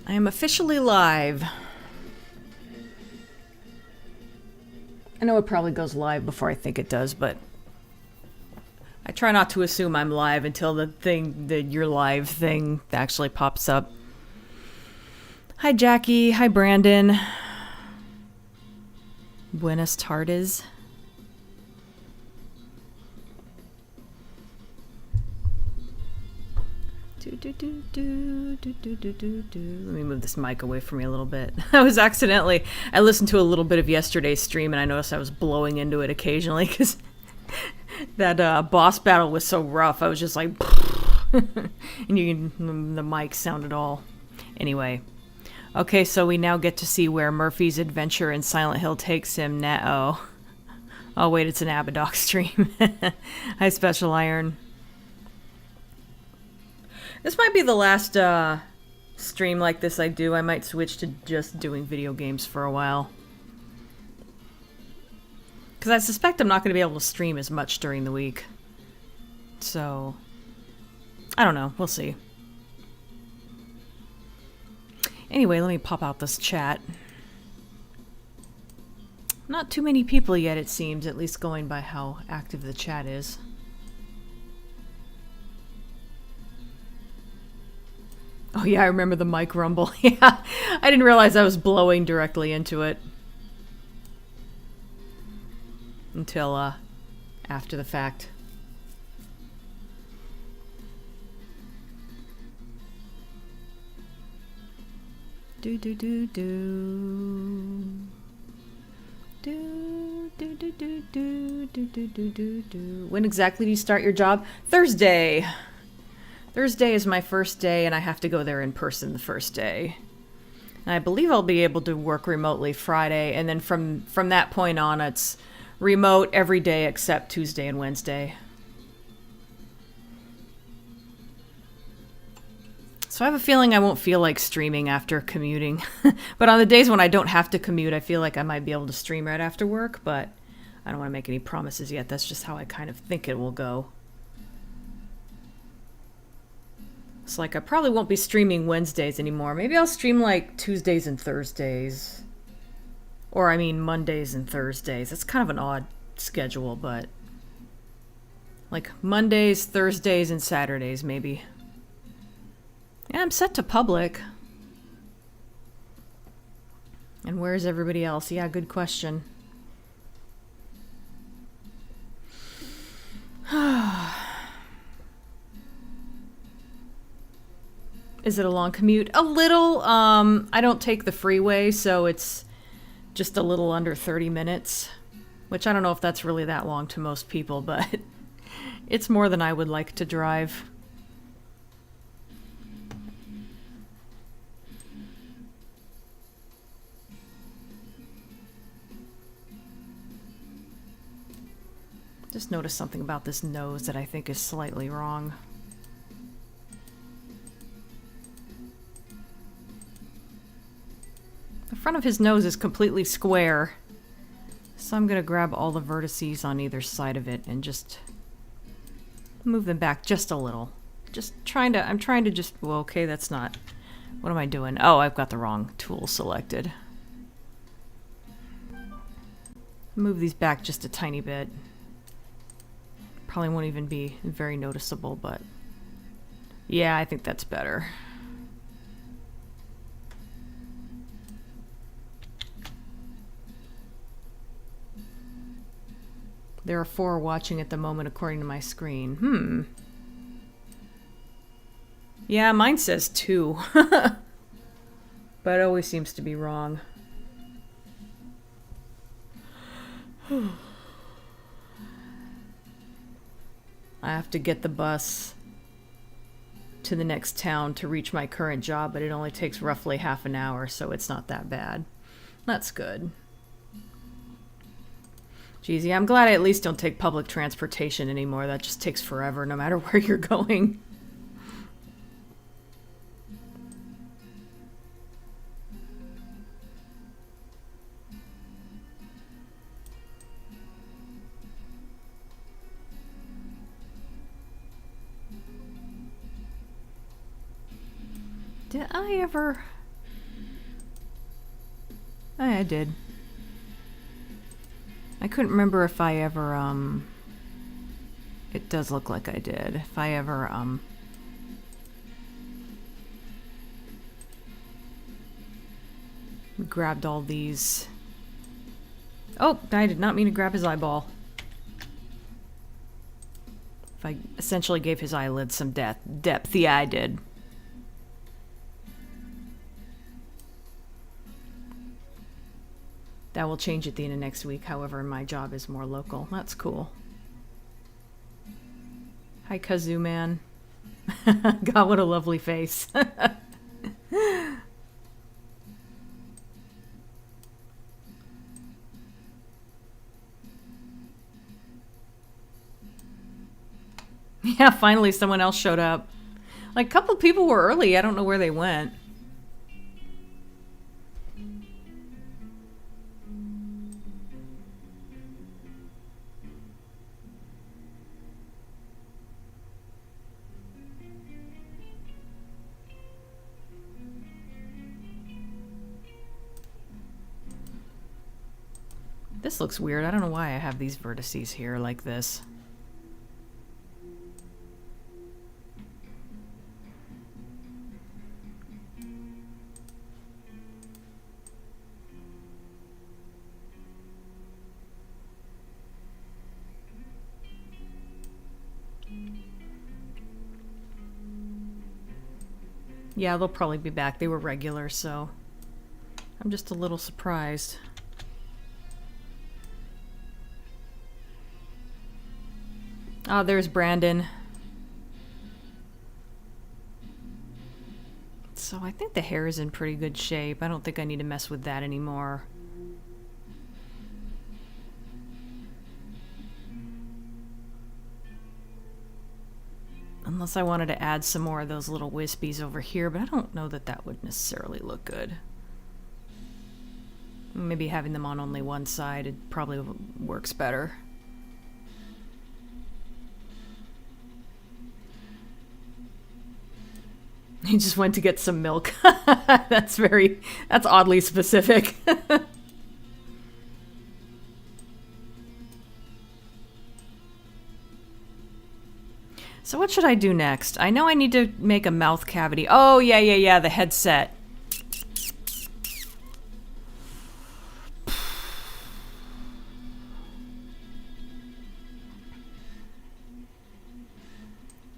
I am officially live. I know it probably goes live before I think it does, but I try not to assume I'm live until the you're live thing actually pops up. Hi Jackie, hi Brandon. Buenas tardes. Let me move this mic away from me a little bit. I listened to a little bit of yesterday's stream and I noticed I was blowing into it occasionally because that boss battle was so rough. I was just like, and the mic sounded all. Anyway. Okay, so we now get to see where Murphy's adventure in Silent Hill takes him now. Oh wait, it's an Abadox stream. Hi, Special Iron. This might be the last stream like this I do. I might switch to just doing video games for a while. Because I suspect I'm not going to be able to stream as much during the week. So, I don't know. We'll see. Anyway, let me pop out this chat. Not too many people yet, it seems, at least going by how active the chat is. Oh yeah, I remember the mic rumble. Yeah, I didn't realize I was blowing directly into it. Until, after the fact. Do do do do. Do do do do do do do do do do. When exactly do you start your job? Thursday. Thursday is my first day, and I have to go there in person the first day. And I believe I'll be able to work remotely Friday, and then from that point on, it's remote every day except Tuesday and Wednesday. So I have a feeling I won't feel like streaming after commuting. But on the days when I don't have to commute, I feel like I might be able to stream right after work, but I don't want to make any promises yet. That's just how I kind of think it will go. It's like I probably won't be streaming Wednesdays anymore. Maybe I'll stream like Tuesdays and Thursdays. Or I mean Mondays and Thursdays. It's kind of an odd schedule, but like Mondays, Thursdays, and Saturdays maybe. Yeah, I'm set to public. And where's everybody else? Yeah, good question. Is it a long commute? A little. I don't take the freeway, so it's just a little under 30 minutes. Which I don't know if that's really that long to most people, but it's more than I would like to drive. Just noticed something about this nose that I think is slightly wrong. The front of his nose is completely square. So I'm going to grab all the vertices on either side of it and just move them back just a little. I'm trying to just, well, okay, that's not, what am I doing? Oh, I've got the wrong tool selected. Move these back just a tiny bit. Probably won't even be very noticeable, but yeah, I think that's better. There are 4 watching at the moment according to my screen. Yeah, mine says 2. But it always seems to be wrong. I have to get the bus to the next town to reach my current job, but it only takes roughly half an hour, so it's not that bad. That's good. Geez, yeah, I'm glad I at least don't take public transportation anymore. That just takes forever, no matter where you're going. Did I ever... I did. I couldn't remember if I ever, it does look like I did. If I ever, grabbed all these. Oh, I did not mean to grab his eyeball. If I essentially gave his eyelids some depth, yeah, I did. That will change at the end of next week, however, my job is more local. That's cool. Hi, Kazoo Man. God, what a lovely face. Yeah, finally someone else showed up. Like, a couple people were early. I don't know where they went. This looks weird. I don't know why I have these vertices here like this. Yeah, they'll probably be back. They were regular, so I'm just a little surprised. Ah, there's Brandon. So I think the hair is in pretty good shape. I don't think I need to mess with that anymore. Unless I wanted to add some more of those little wispies over here, but I don't know that that would necessarily look good. Maybe having them on only one side, it probably works better. He just went to get some milk. That's oddly specific. So what should I do next? I know I need to make a mouth cavity. Oh, yeah, the headset.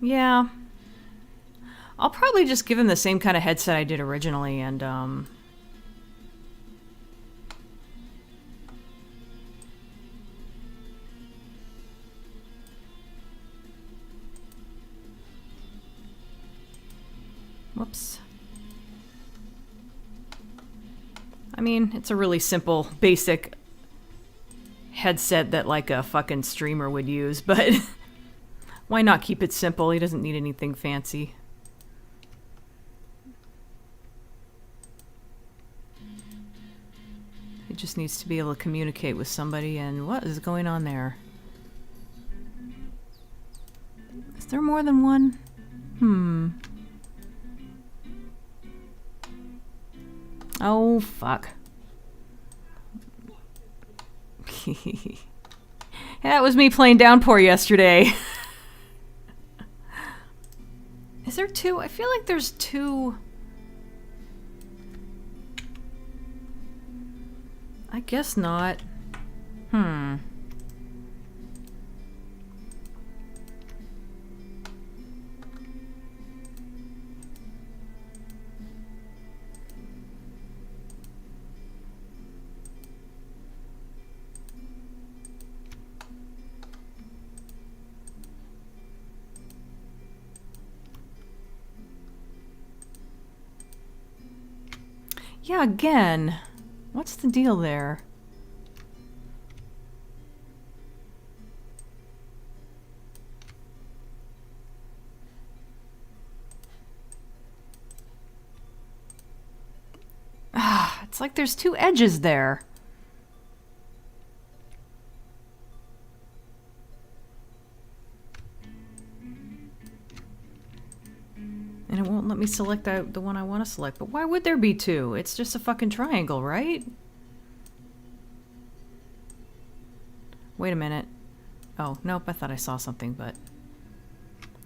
Yeah. I'll probably just give him the same kind of headset I did originally and, whoops. I mean, it's a really simple, basic headset that like a fucking streamer would use, but why not keep it simple? He doesn't need anything fancy. He just needs to be able to communicate with somebody, and what is going on there? Is there more than one? Oh, fuck. That was me playing Downpour yesterday. Is there two? I feel like there's two. I guess not. Yeah, again. What's the deal there? It's like there's two edges there. And it won't let me select the one I want to select. But why would there be two? It's just a fucking triangle, right? Wait a minute. Oh, nope, I thought I saw something, but...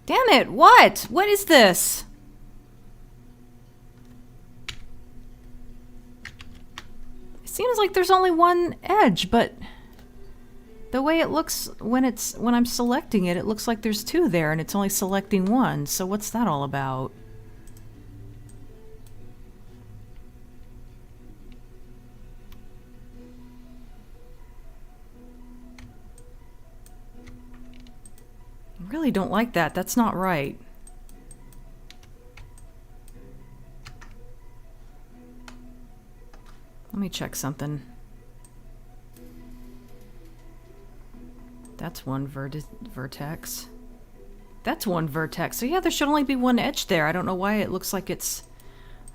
Damn it, what? What is this? It seems like there's only one edge, but... The way it looks when I'm selecting it, it looks like there's two there and it's only selecting one. So what's that all about? I really don't like that. That's not right. Let me check something. That's one vertex. That's one vertex. So yeah, there should only be one edge there. I don't know why it looks like it's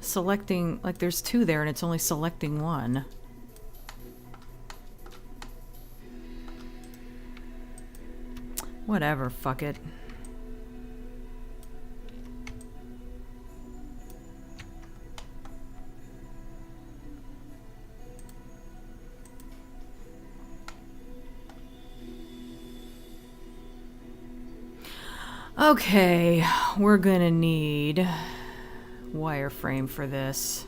selecting, like there's two there and it's only selecting one. Whatever, fuck it. Okay, we're gonna need wireframe for this.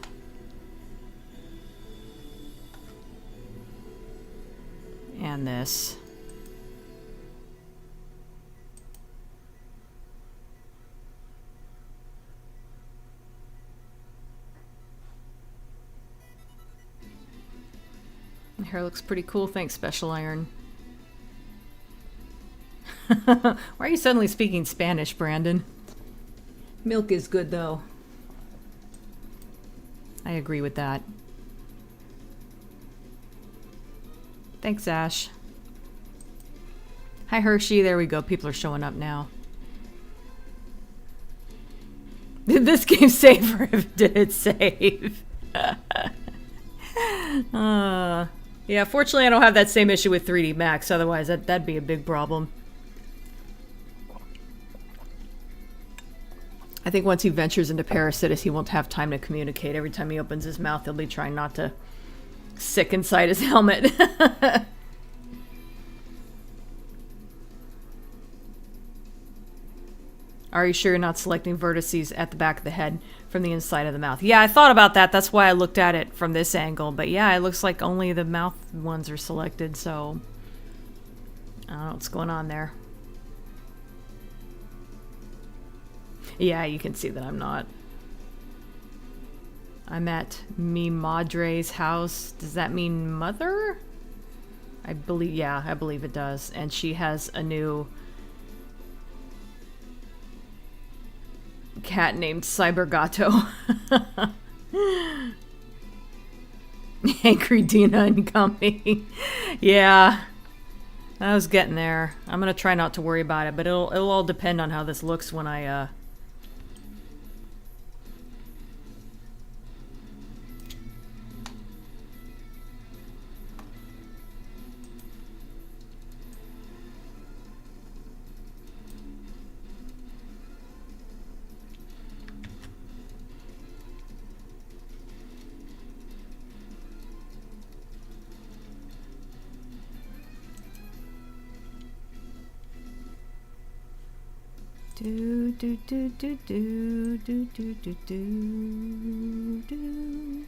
And this. The hair looks pretty cool, thanks, Special Iron. Why are you suddenly speaking Spanish, Brandon? Milk is good, though. I agree with that. Thanks, Ash. Hi, Hershey. There we go. People are showing up now. Did this game save or did it save? Yeah, fortunately I don't have that same issue with 3D Max. Otherwise, that'd be a big problem. I think once he ventures into parasitis, he won't have time to communicate. Every time he opens his mouth, he'll be trying not to sick inside his helmet. Are you sure you're not selecting vertices at the back of the head from the inside of the mouth? Yeah, I thought about that. That's why I looked at it from this angle. But yeah, it looks like only the mouth ones are selected, so... I don't know what's going on there. Yeah, you can see that I'm not. I'm at mi madre's house. Does that mean mother? I believe, yeah, I believe it does. And she has a new cat named Cybergato. Angry Dina incoming. Yeah, I was getting there. I'm gonna try not to worry about it, but it'll all depend on how this looks when I do do do do do do do do do do.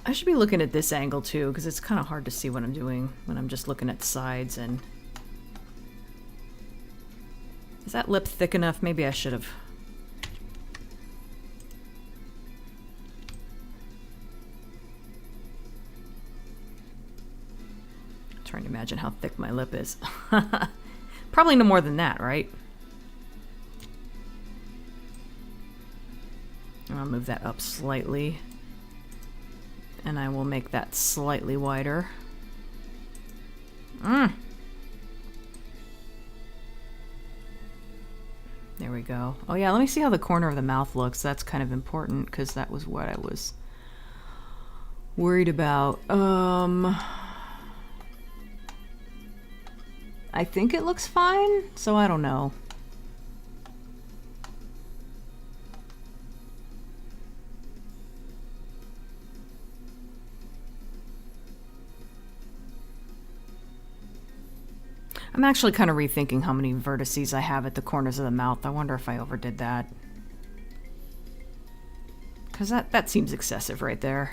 I should be looking at this angle too, because it's kind of hard to see what I'm doing when I'm just looking at sides. And is that lip thick enough? Maybe I should have. Trying to imagine how thick my lip is. Probably no more than that, right? I'll move that up slightly. And I will make that slightly wider. There we go. Oh yeah, let me see how the corner of the mouth looks. That's kind of important because that was what I was worried about. I think it looks fine, so I don't know. I'm actually kind of rethinking how many vertices I have at the corners of the mouth. I wonder if I overdid that. Because that seems excessive right there.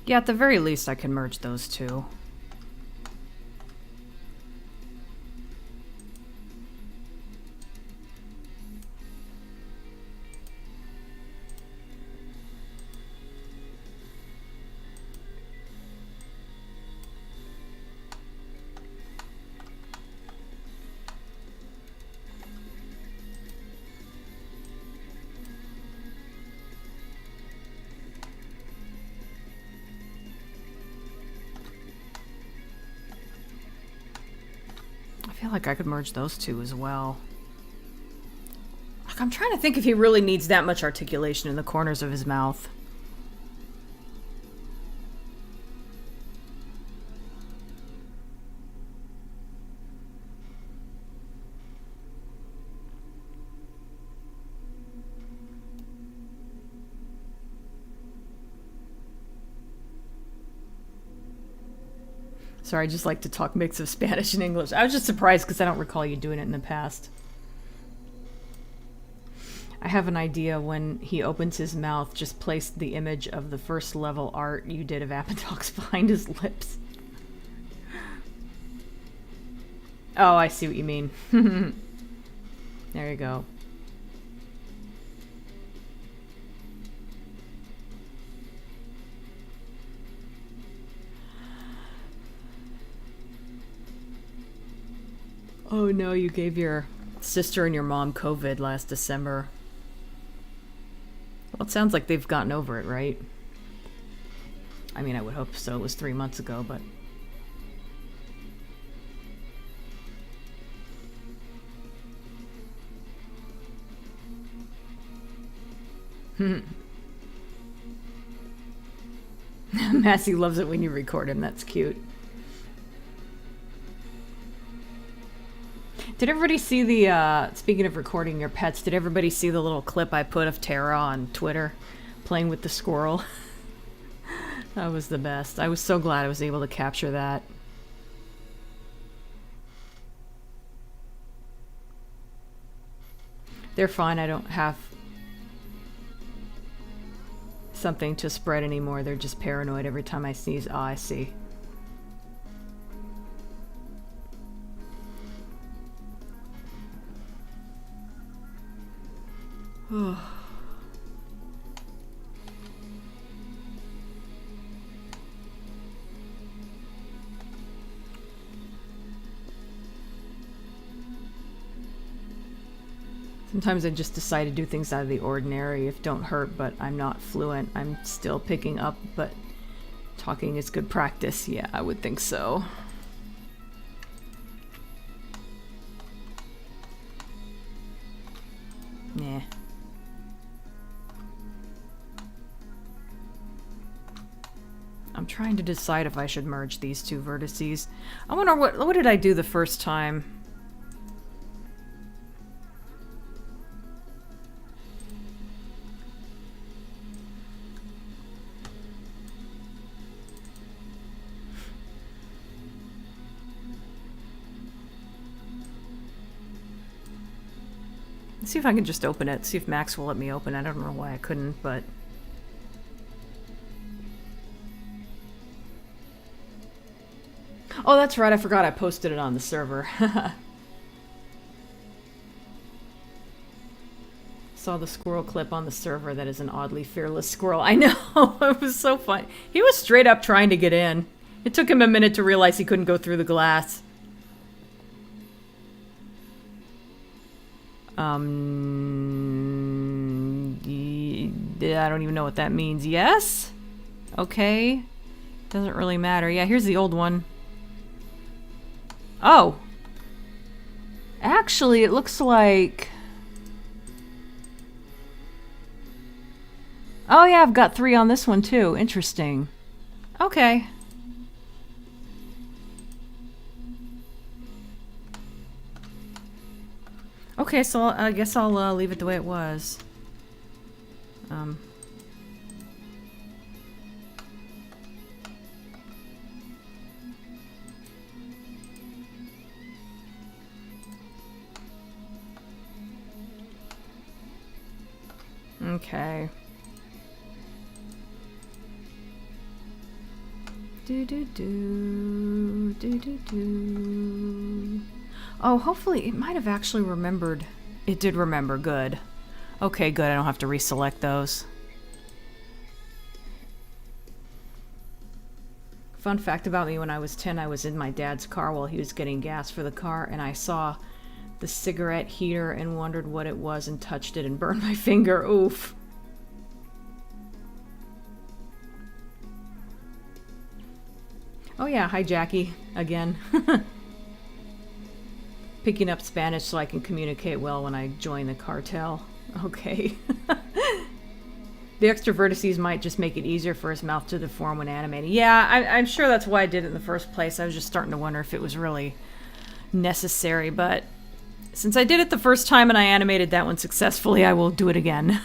Yeah, at the very least I can merge those two. I feel like I could merge those two as well. Like, I'm trying to think if he really needs that much articulation in the corners of his mouth. Sorry, I just like to talk mix of Spanish and English. I was just surprised because I don't recall you doing it in the past. I have an idea. When he opens his mouth, just place the image of the first level art you did of Abadox behind his lips. Oh, I see what you mean. There you go. Oh no, you gave your sister and your mom COVID last December. Well, it sounds like they've gotten over it, right? I mean, I would hope so. It was 3 months ago, but... Massey loves it when you record him. That's cute. Did everybody see the, speaking of recording your pets, did everybody see the little clip I put of Tara on Twitter playing with the squirrel? That was the best. I was so glad I was able to capture that. They're fine. I don't have something to spread anymore. They're just paranoid every time I sneeze. Oh, I see. Sometimes I just decide to do things out of the ordinary. If don't hurt, but I'm not fluent. I'm still picking up, but talking is good practice. Yeah, I would think so. Nah. I'm trying to decide if I should merge these two vertices. I wonder what did I do the first time? Let's see if I can just open it. See if Max will let me open it. I don't know why I couldn't, but... Oh, that's right. I forgot I posted it on the server. Saw the squirrel clip on the server. That is an oddly fearless squirrel. I know. It was so fun. He was straight up trying to get in. It took him a minute to realize he couldn't go through the glass. I don't even know what that means. Yes? Okay. Doesn't really matter. Yeah, here's the old one. Oh. Actually, it looks like... Oh yeah, I've got 3 on this one too. Interesting. Okay. Okay, so I guess I'll leave it the way it was. Okay. Oh, hopefully it might have actually remembered. It did remember. Good. Okay, good. I don't have to reselect those. Fun fact about me, when I was 10, I was in my dad's car while he was getting gas for the car, and I saw the cigarette heater and wondered what it was and touched it and burned my finger. Oof. Oh yeah, hi Jackie, again. Picking up Spanish so I can communicate well when I join the cartel. Okay. The extra vertices might just make it easier for his mouth to deform when animating. Yeah, I'm sure that's why I did it in the first place. I was just starting to wonder if it was really necessary, but since I did it the first time and I animated that one successfully, I will do it again.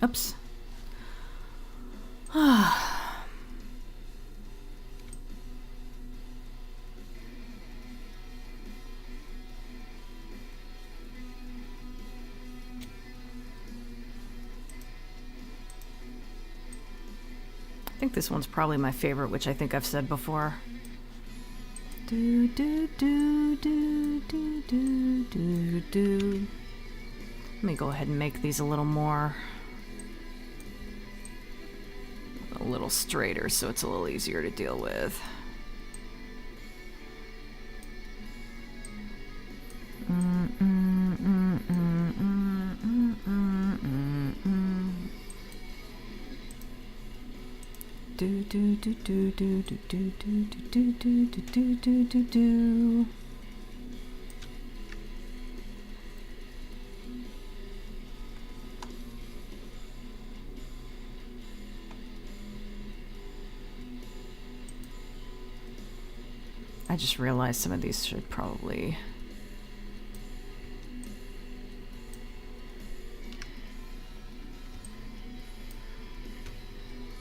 Oops. I think this one's probably my favorite, which I think I've said before. Let me go ahead and make these a little straighter so it's a little easier to deal with. I just realized some of these should probably...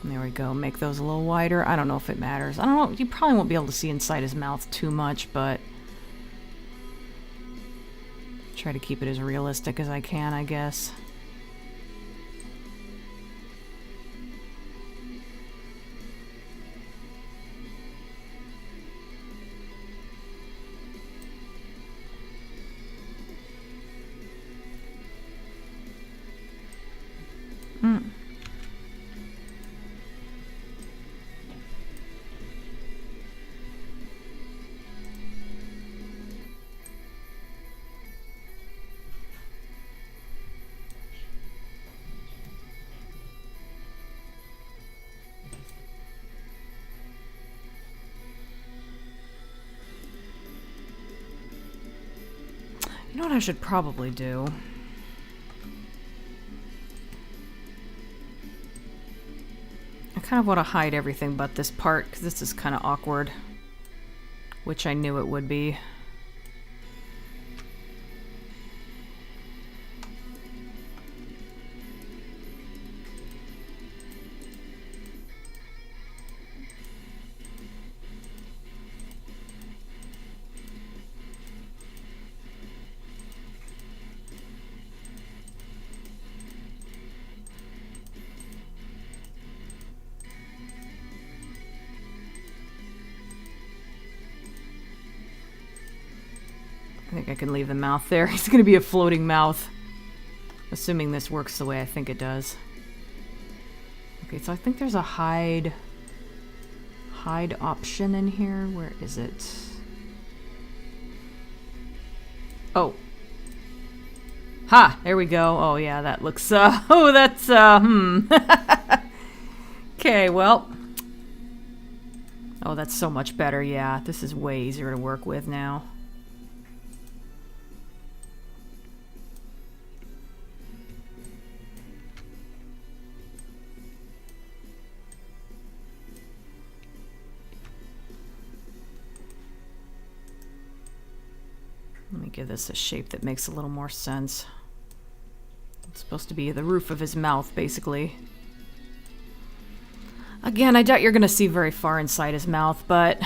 There we go. Make those a little wider. I don't know if it matters. I don't know. You probably won't be able to see inside his mouth too much, but try to keep it as realistic as I can, I guess. You know what I should probably do? I kind of want to hide everything but this part, because this is kind of awkward. Which I knew it would be. I think I can leave the mouth there. He's going to be a floating mouth. Assuming this works the way I think it does. Okay, so I think there's a hide option in here. Where is it? Oh. Ha! There we go. Oh yeah, that looks, oh, that's, Okay, well. Oh, that's so much better, yeah. This is way easier to work with now. Let me give this a shape that makes a little more sense. It's supposed to be the roof of his mouth, basically. Again, I doubt you're going to see very far inside his mouth, but...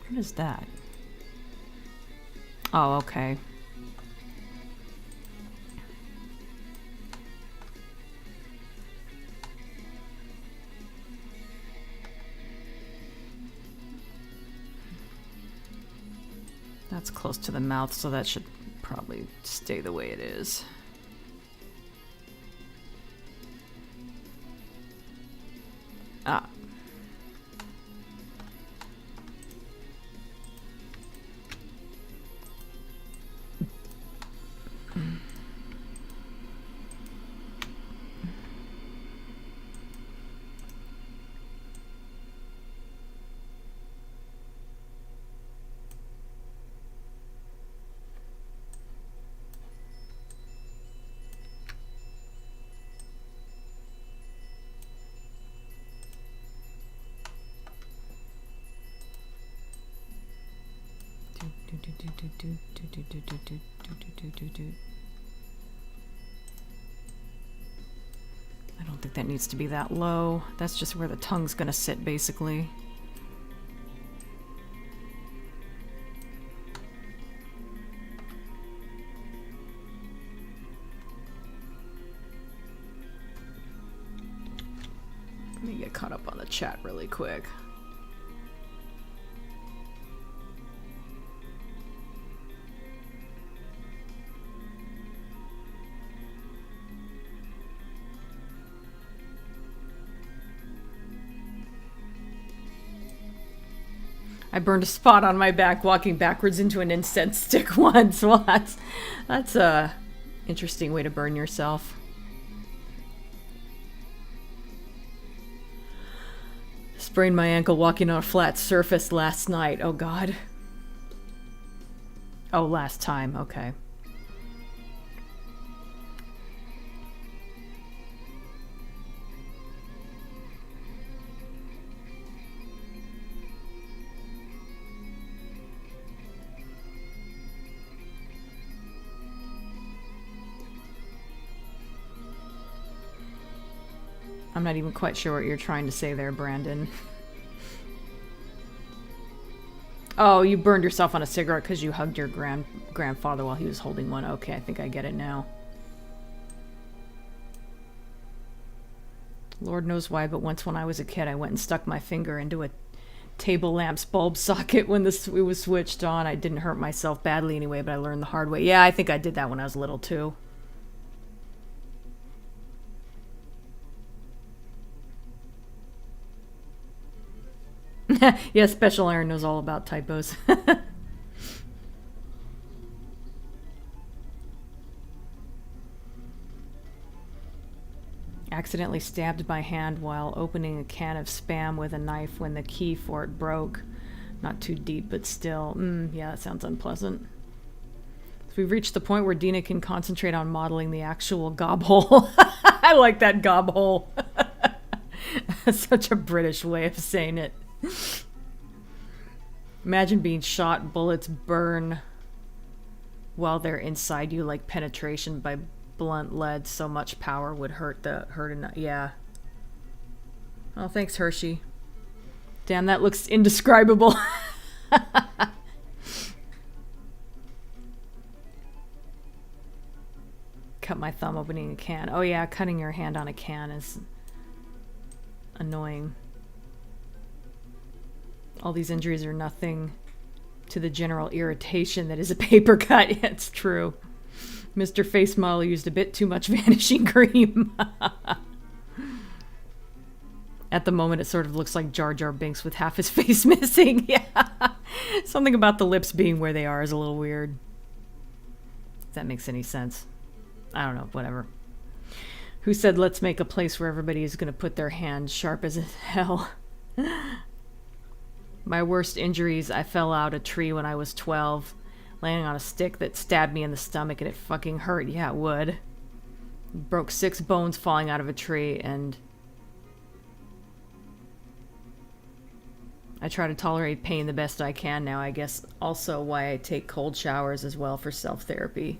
What is that? Oh, okay. That's close to the mouth, so that should probably stay the way it is. Ah. I don't think that needs to be that low. That's just where the tongue's gonna sit, basically. Let me get caught up on the chat really quick. I burned a spot on my back walking backwards into an incense stick once. Well, that's a interesting way to burn yourself. Sprained my ankle walking on a flat surface last night. Oh, God. Oh, last time. Okay. I'm not even quite sure what you're trying to say there, Brandon. Oh, you burned yourself on a cigarette because you hugged your grandfather while he was holding one. Okay, I think I get it now. Lord knows why, but once when I was a kid, I went and stuck my finger into a table lamp's bulb socket when it was switched on. I didn't hurt myself badly anyway, but I learned the hard way. Yeah, I think I did that when I was little too. Yeah, Special Iron knows all about typos. Accidentally stabbed my hand while opening a can of Spam with a knife when the key for it broke. Not too deep, but still. Yeah, that sounds unpleasant. So we've reached the point where Dina can concentrate on modeling the actual gob hole. I like that gob hole. That's such a British way of saying it. Imagine being shot, bullets burn while they're inside you like penetration by blunt lead. So much power would hurt enough. Yeah. Oh, thanks, Hershey. Damn, that looks indescribable. Cut my thumb opening a can. Oh yeah, cutting your hand on a can is annoying. All these injuries are nothing to the general irritation that is a paper cut. Yeah, it's true. Mr. Face Model used a bit too much vanishing cream. At the moment, it sort of looks like Jar Jar Binks with half his face missing. Yeah. Something about the lips being where they are is a little weird. If that makes any sense. I don't know, whatever. Who said let's make a place where everybody is going to put their hands sharp as hell? My worst injuries, I fell out a tree when I was 12, landing on a stick that stabbed me in the stomach, and it fucking hurt. Yeah, it would. Broke 6 bones falling out of a tree, and I try to tolerate pain the best I can now, I guess. Also why I take cold showers as well for self-therapy.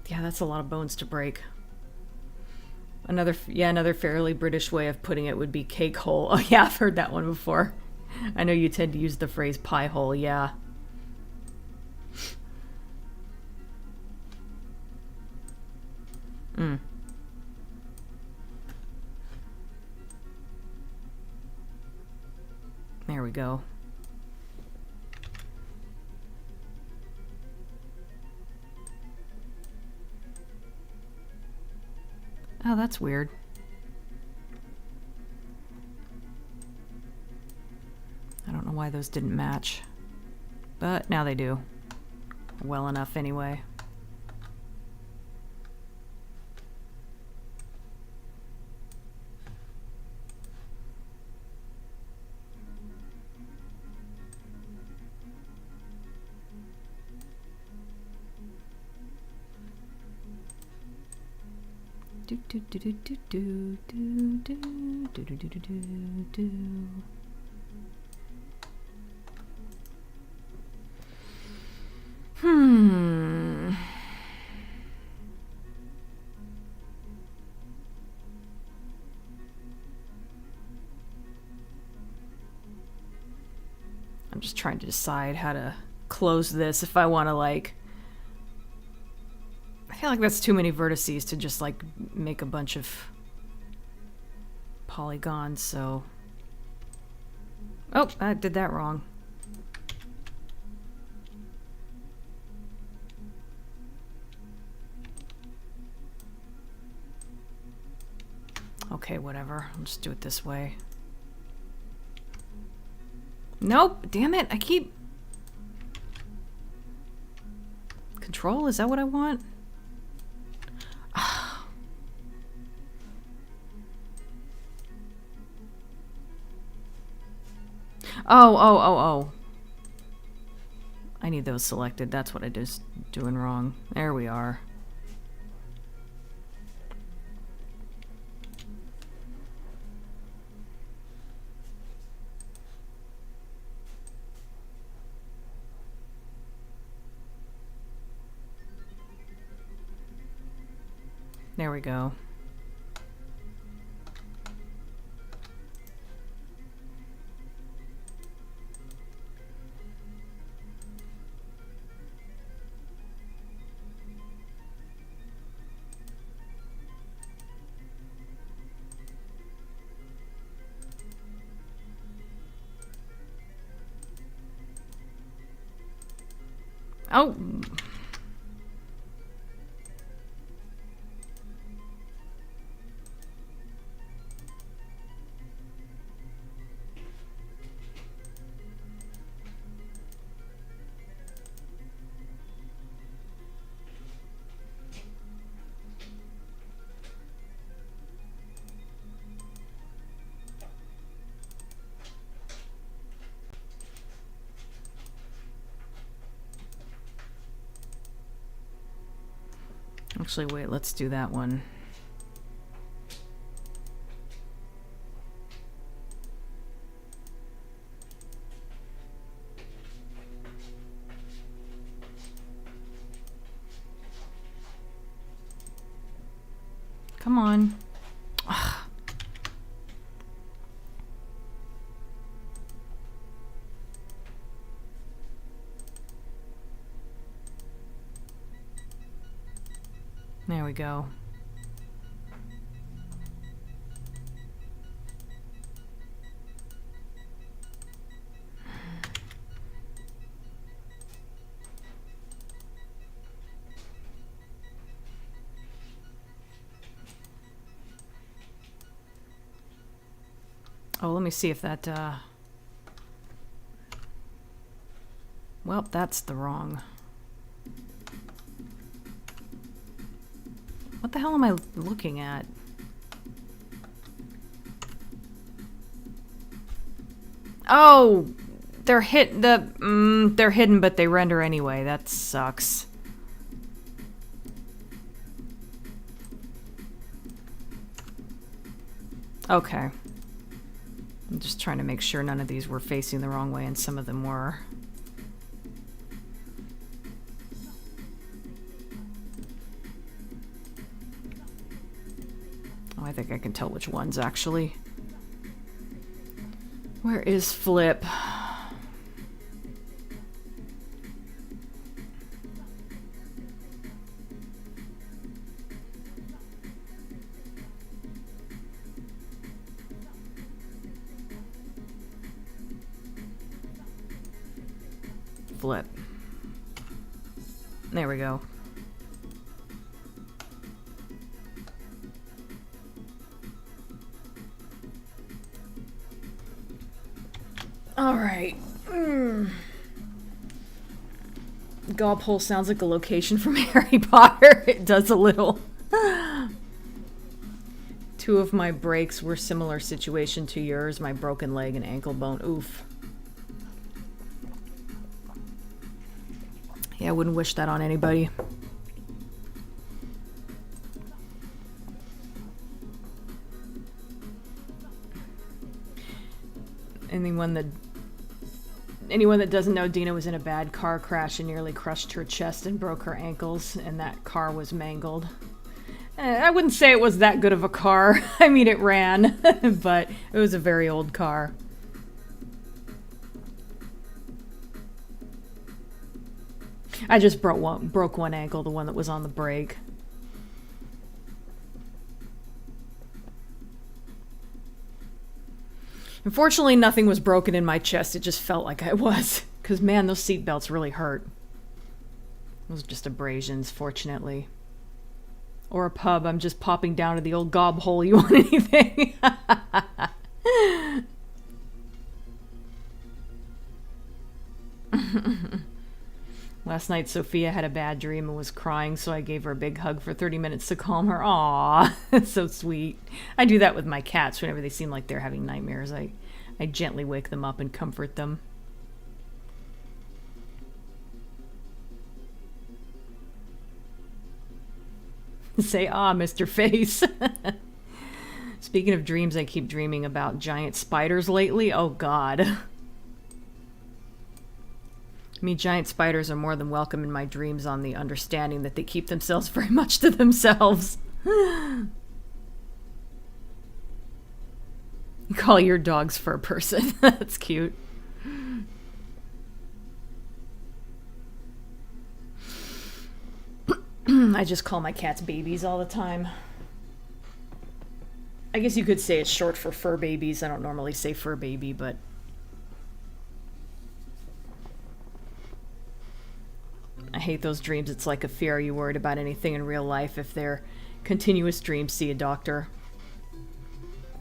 Yeah, that's a lot of bones to break. Another fairly British way of putting it would be cake hole. Oh yeah, I've heard that one before. I know you tend to use the phrase pie hole, yeah. There we go. Oh, that's weird. I don't know why those didn't match. But now they do. Well enough anyway. Do do do do do do do do do do do do do. I'm just trying to decide how to close this if I want to, like... I feel like that's too many vertices to just, like, make a bunch of polygons, so... Oh, I did that wrong. Okay, whatever. I'll just do it this way. Nope! Damn it! I keep... Control? Is that what I want? Oh. I need those selected. That's what I just doing wrong. There we are. There we go. Oh. Actually, wait, let's do that one. Come on. Ugh. There we go. Oh, let me see if that, well, that's the wrong. What the hell am I looking at? Oh, they're they're hidden, but they render anyway. That sucks. Okay. I'm just trying to make sure none of these were facing the wrong way, and some of them were. Oh, I think I can tell which ones, actually. Where is Flip? Flip. There we go. All right. Gobhole sounds like a location from Harry Potter. It does a little. Two of my breaks were similar situation to yours. My broken leg and ankle bone. Oof. Yeah, I wouldn't wish that on anybody. Anyone that doesn't know, Dina was in a bad car crash and nearly crushed her chest and broke her ankles, and that car was mangled. I wouldn't say it was that good of a car. I mean, it ran, but it was a very old car. I just broke one ankle, the one that was on the brake. Unfortunately, nothing was broken in my chest. It just felt like I was. Because, man, those seatbelts really hurt. Those are just abrasions, fortunately. Or a pub. I'm just popping down to the old gob hole. You want anything? Last night, Sophia had a bad dream and was crying, so I gave her a big hug for 30 minutes to calm her. Aww, that's so sweet. I do that with my cats whenever they seem like they're having nightmares. I gently wake them up and comfort them. Say, ah, Mr. Face. Speaking of dreams, I keep dreaming about giant spiders lately. Oh, God. I mean, giant spiders are more than welcome in my dreams on the understanding that they keep themselves very much to themselves. You call your dog's fur person. That's cute. I just call my cats babies all the time. I guess you could say it's short for fur babies. I don't normally say fur baby, but... hate those dreams. It's like a fear. Are you worried about anything in real life? If they're continuous dreams, see a doctor.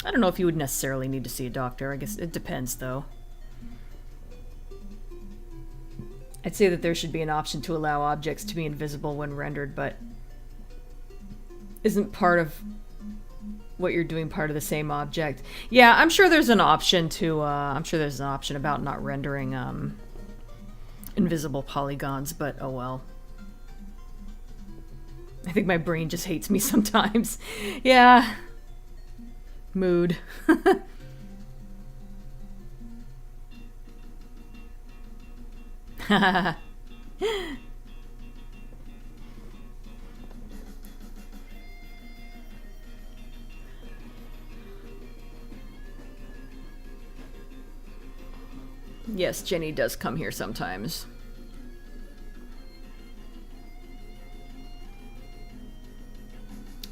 I don't know if you would necessarily need to see a doctor. I guess it depends, though. I'd say that there should be an option to allow objects to be invisible when rendered, but isn't part of what you're doing part of the same object? Yeah, I'm sure there's an option to, I'm sure there's an option about not rendering, invisible polygons, but oh well. I think my brain just hates me sometimes. Yeah. Mood. Yes, Jenny does come here sometimes.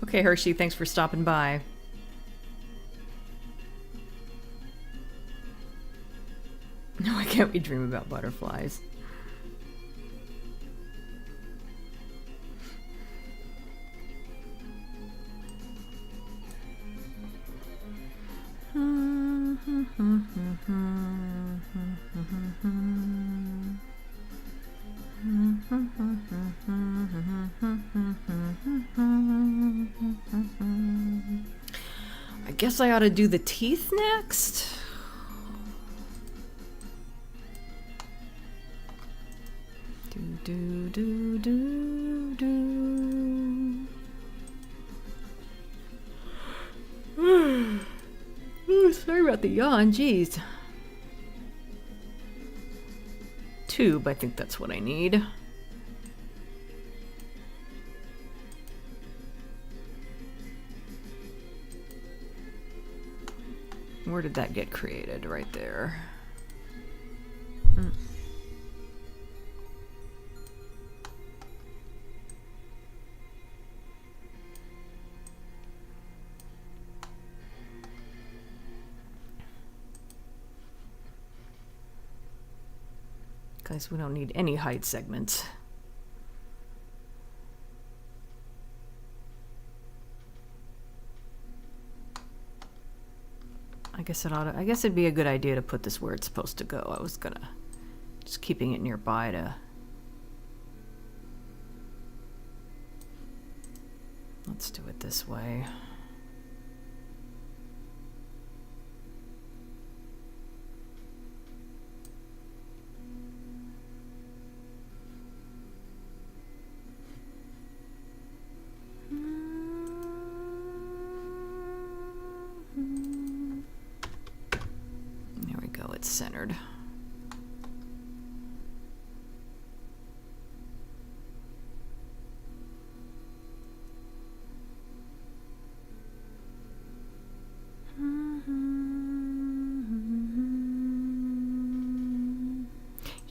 Okay, Hershey, thanks for stopping by. Why can't we dream about butterflies? I guess I ought to do the teeth next. Do do do do do. Ooh, sorry about the yawn, jeez. Tube, I think that's what I need. Where did that get created? Right there. Guys, we don't need any height segments. I guess it'd be a good idea to put this where it's supposed to go. I was gonna just keeping it nearby to. Let's do it this way. It's centered. You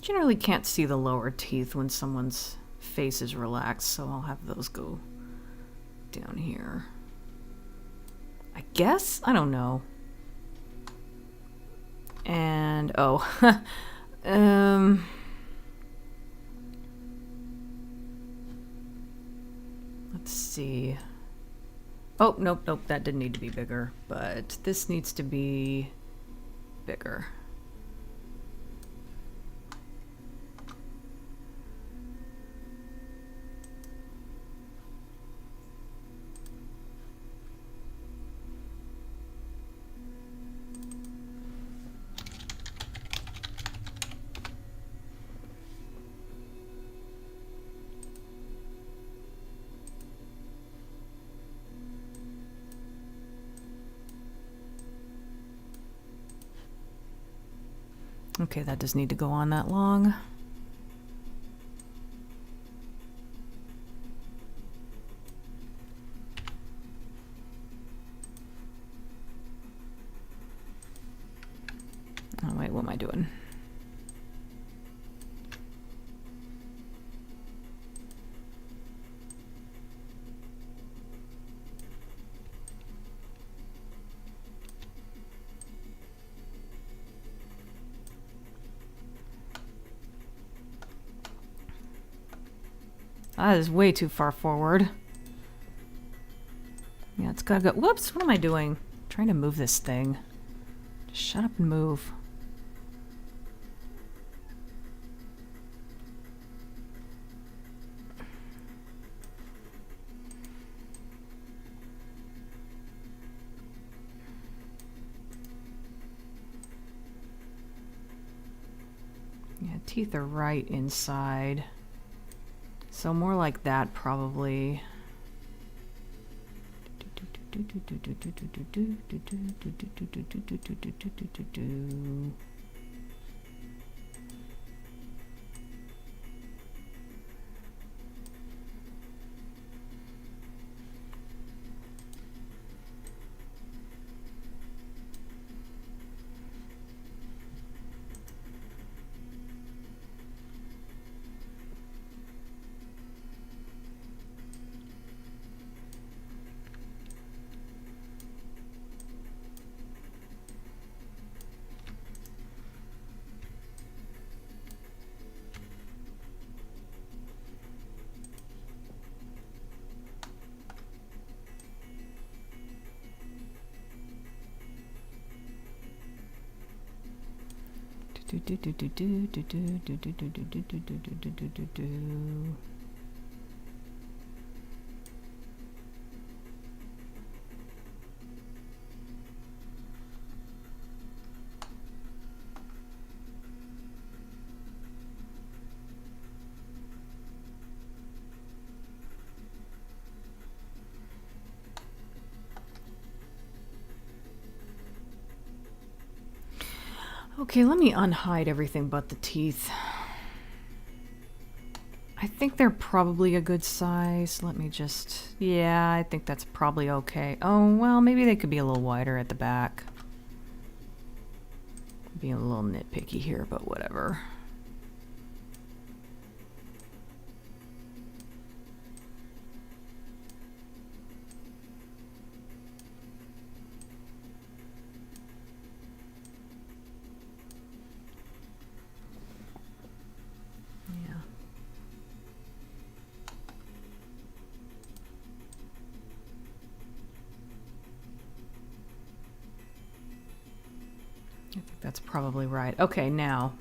generally can't see the lower teeth when someone's face is relaxed, so I'll have those go down here. I guess? I don't know. And oh, let's see. Oh, nope, that didn't need to be bigger, but this needs to be bigger. Okay, that does need to go on that long. Oh wait, what am I doing? That is way too far forward. Yeah, it's gotta go. Whoops, what am I doing? I'm trying to move this thing. Just shut up and move. Yeah, teeth are right inside. So more like that, probably. Okay, let me unhide everything but the teeth. I think they're probably a good size. Let me just... Yeah, I think that's probably okay. Oh, well, maybe they could be a little wider at the back. Being a little nitpicky here, but whatever. I think that's probably right. Okay, now.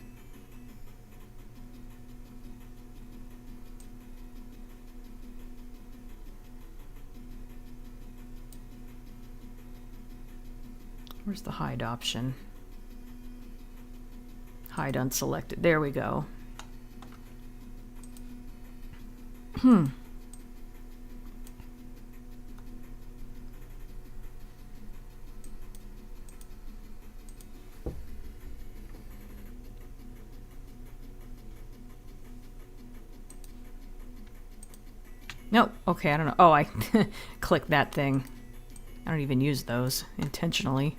Where's the hide option? Hide unselected. There we go. No, okay, I don't know. Oh, I clicked that thing. I don't even use those intentionally.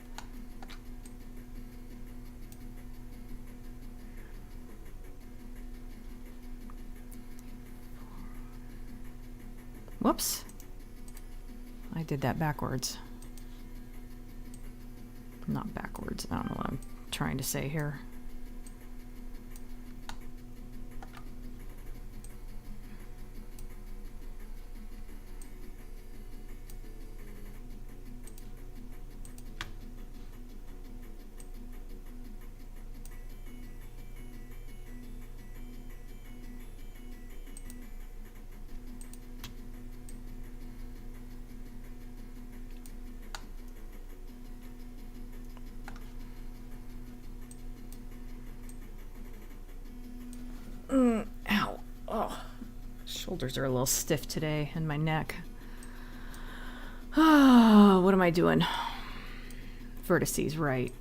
Whoops. I did that backwards. Not backwards. I don't know what I'm trying to say here. Ow. Oh. Shoulders are a little stiff today, and my neck. Oh, what am I doing? Vertices, right.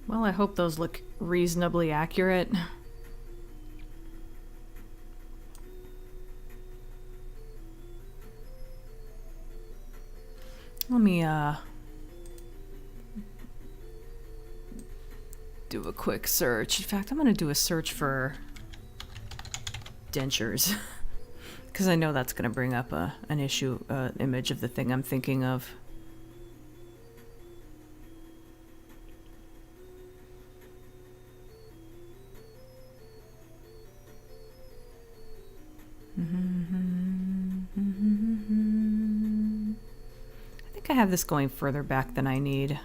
Well, I hope those look reasonably accurate. Let me do a quick search. In fact, I'm going to do a search for dentures because I know that's going to bring up an issue, image of the thing I'm thinking of. I think I have this going further back than I need.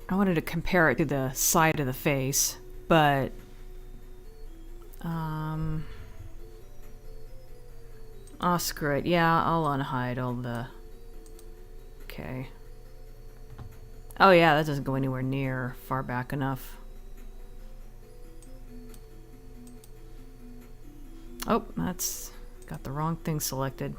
I wanted to compare it to the side of the face, but oh, screw it. Yeah, I'll unhide all the... Okay. Oh yeah, that doesn't go anywhere near far back enough. Oh, that's got the wrong thing selected.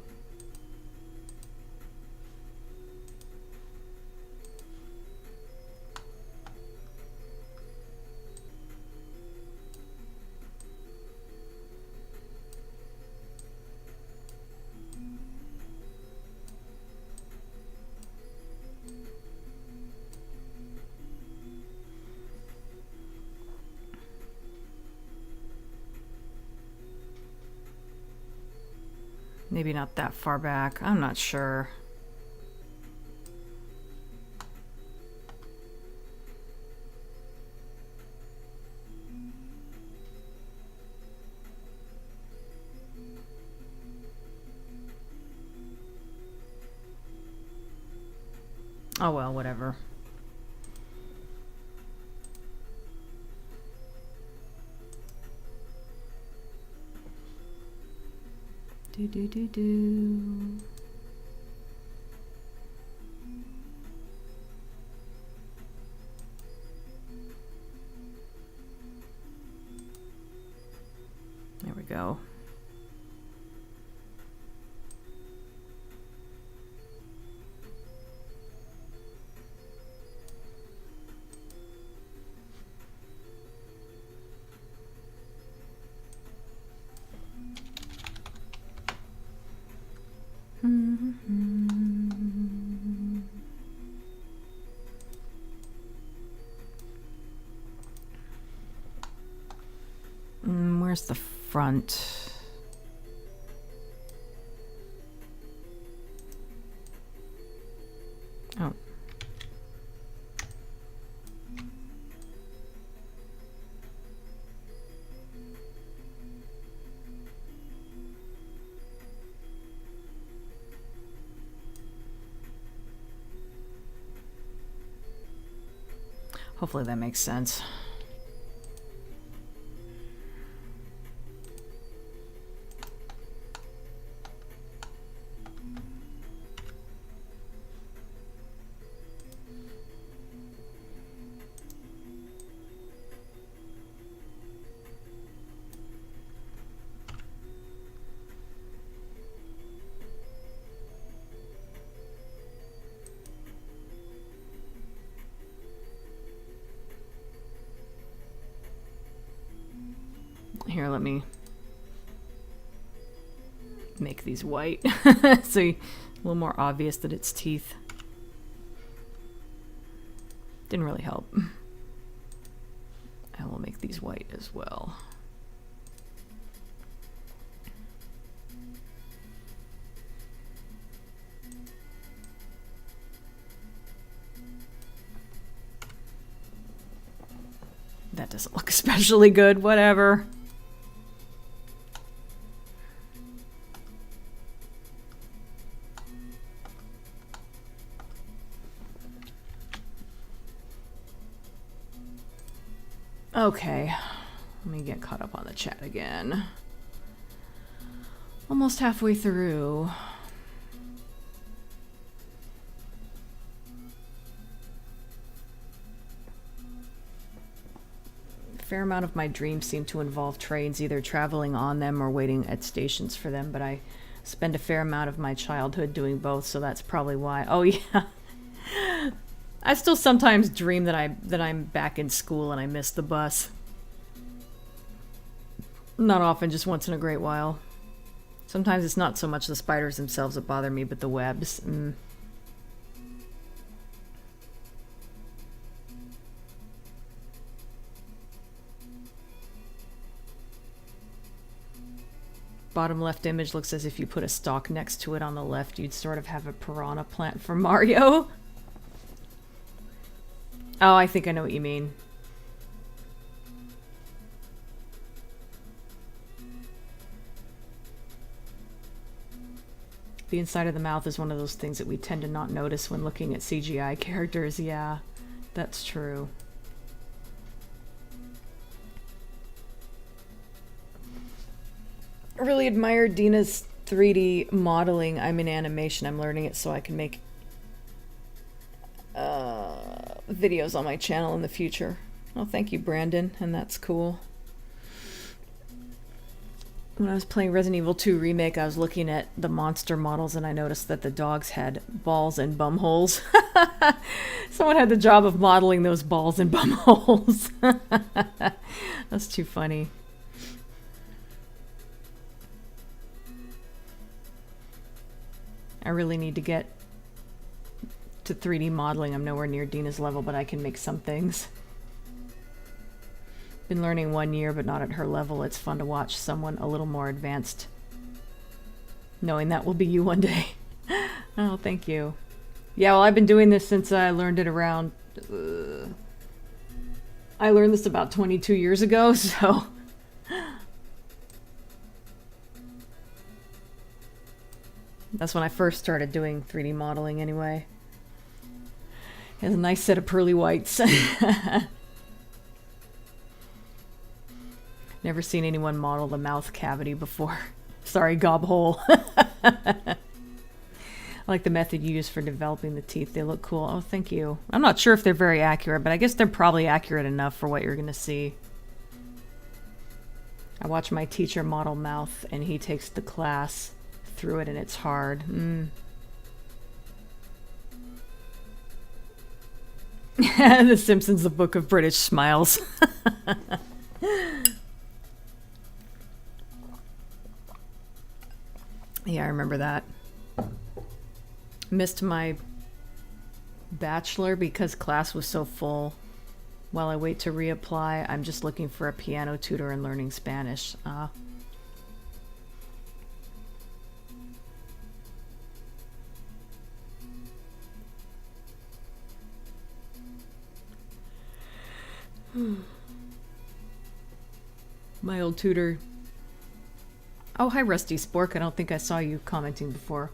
Maybe not that far back. I'm not sure. Oh well, whatever. Do. There we go. Where's the front? Oh. Hopefully that makes sense. Here, let me make these white so a little more obvious that it's teeth. Didn't really help. I will make these white as well. That doesn't look especially good, whatever. Okay, let me get caught up on the chat again. Almost halfway through. A fair amount of my dreams seem to involve trains, either traveling on them or waiting at stations for them, but I spend a fair amount of my childhood doing both, so that's probably why. Oh yeah. I still sometimes dream that I'm back in school and I miss the bus. Not often, just once in a great while. Sometimes it's not so much the spiders themselves that bother me, but the webs. Bottom left image looks as if you put a stalk next to it on the left, you'd sort of have a piranha plant for Mario. Oh, I think I know what you mean. The inside of the mouth is one of those things that we tend to not notice when looking at CGI characters. Yeah, that's true. I really admire Dina's 3D modeling. I'm in animation. I'm learning it so I can make videos on my channel in the future. Oh, thank you, Brandon. And that's cool. When I was playing Resident Evil 2 Remake, I was looking at the monster models and I noticed that the dogs had balls and bum holes. Someone had the job of modeling those balls and bum holes. That's too funny. I really need to get to 3D modeling. I'm nowhere near Dina's level, but I can make some things. Been learning 1 year, but not at her level. It's fun to watch someone a little more advanced, knowing that will be you one day. Oh, thank you. Yeah, well, I've been doing this since I learned it around... I learned this about 22 years ago, so... That's when I first started doing 3D modeling anyway. It has a nice set of pearly whites. Never seen anyone model the mouth cavity before. Sorry, gob hole. I like the method you use for developing the teeth. They look cool. Oh, thank you. I'm not sure if they're very accurate, but I guess they're probably accurate enough for what you're going to see. I watch my teacher model mouth, and he takes the class through it, and it's hard. The Simpsons, the Book of British Smiles. Yeah, I remember that. Missed my bachelor because class was so full. While I wait to reapply, I'm just looking for a piano tutor and learning Spanish. My old tutor... Oh, hi, Rusty Spork. I don't think I saw you commenting before.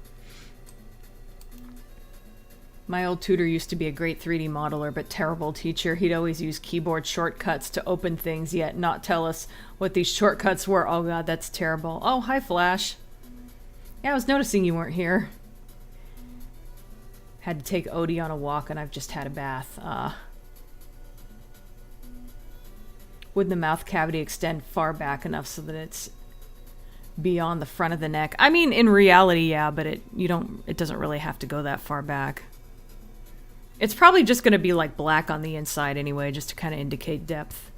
My old tutor used to be a great 3D modeler, but terrible teacher. He'd always use keyboard shortcuts to open things, yet not tell us what these shortcuts were. Oh god, that's terrible. Oh, hi, Flash. Yeah, I was noticing you weren't here. Had to take Odie on a walk, and I've just had a bath. Wouldn't the mouth cavity extend far back enough so that it's beyond the front of the neck? I mean, in reality, yeah, but it doesn't really have to go that far back. It's probably just going to be like black on the inside anyway, just to kind of indicate depth.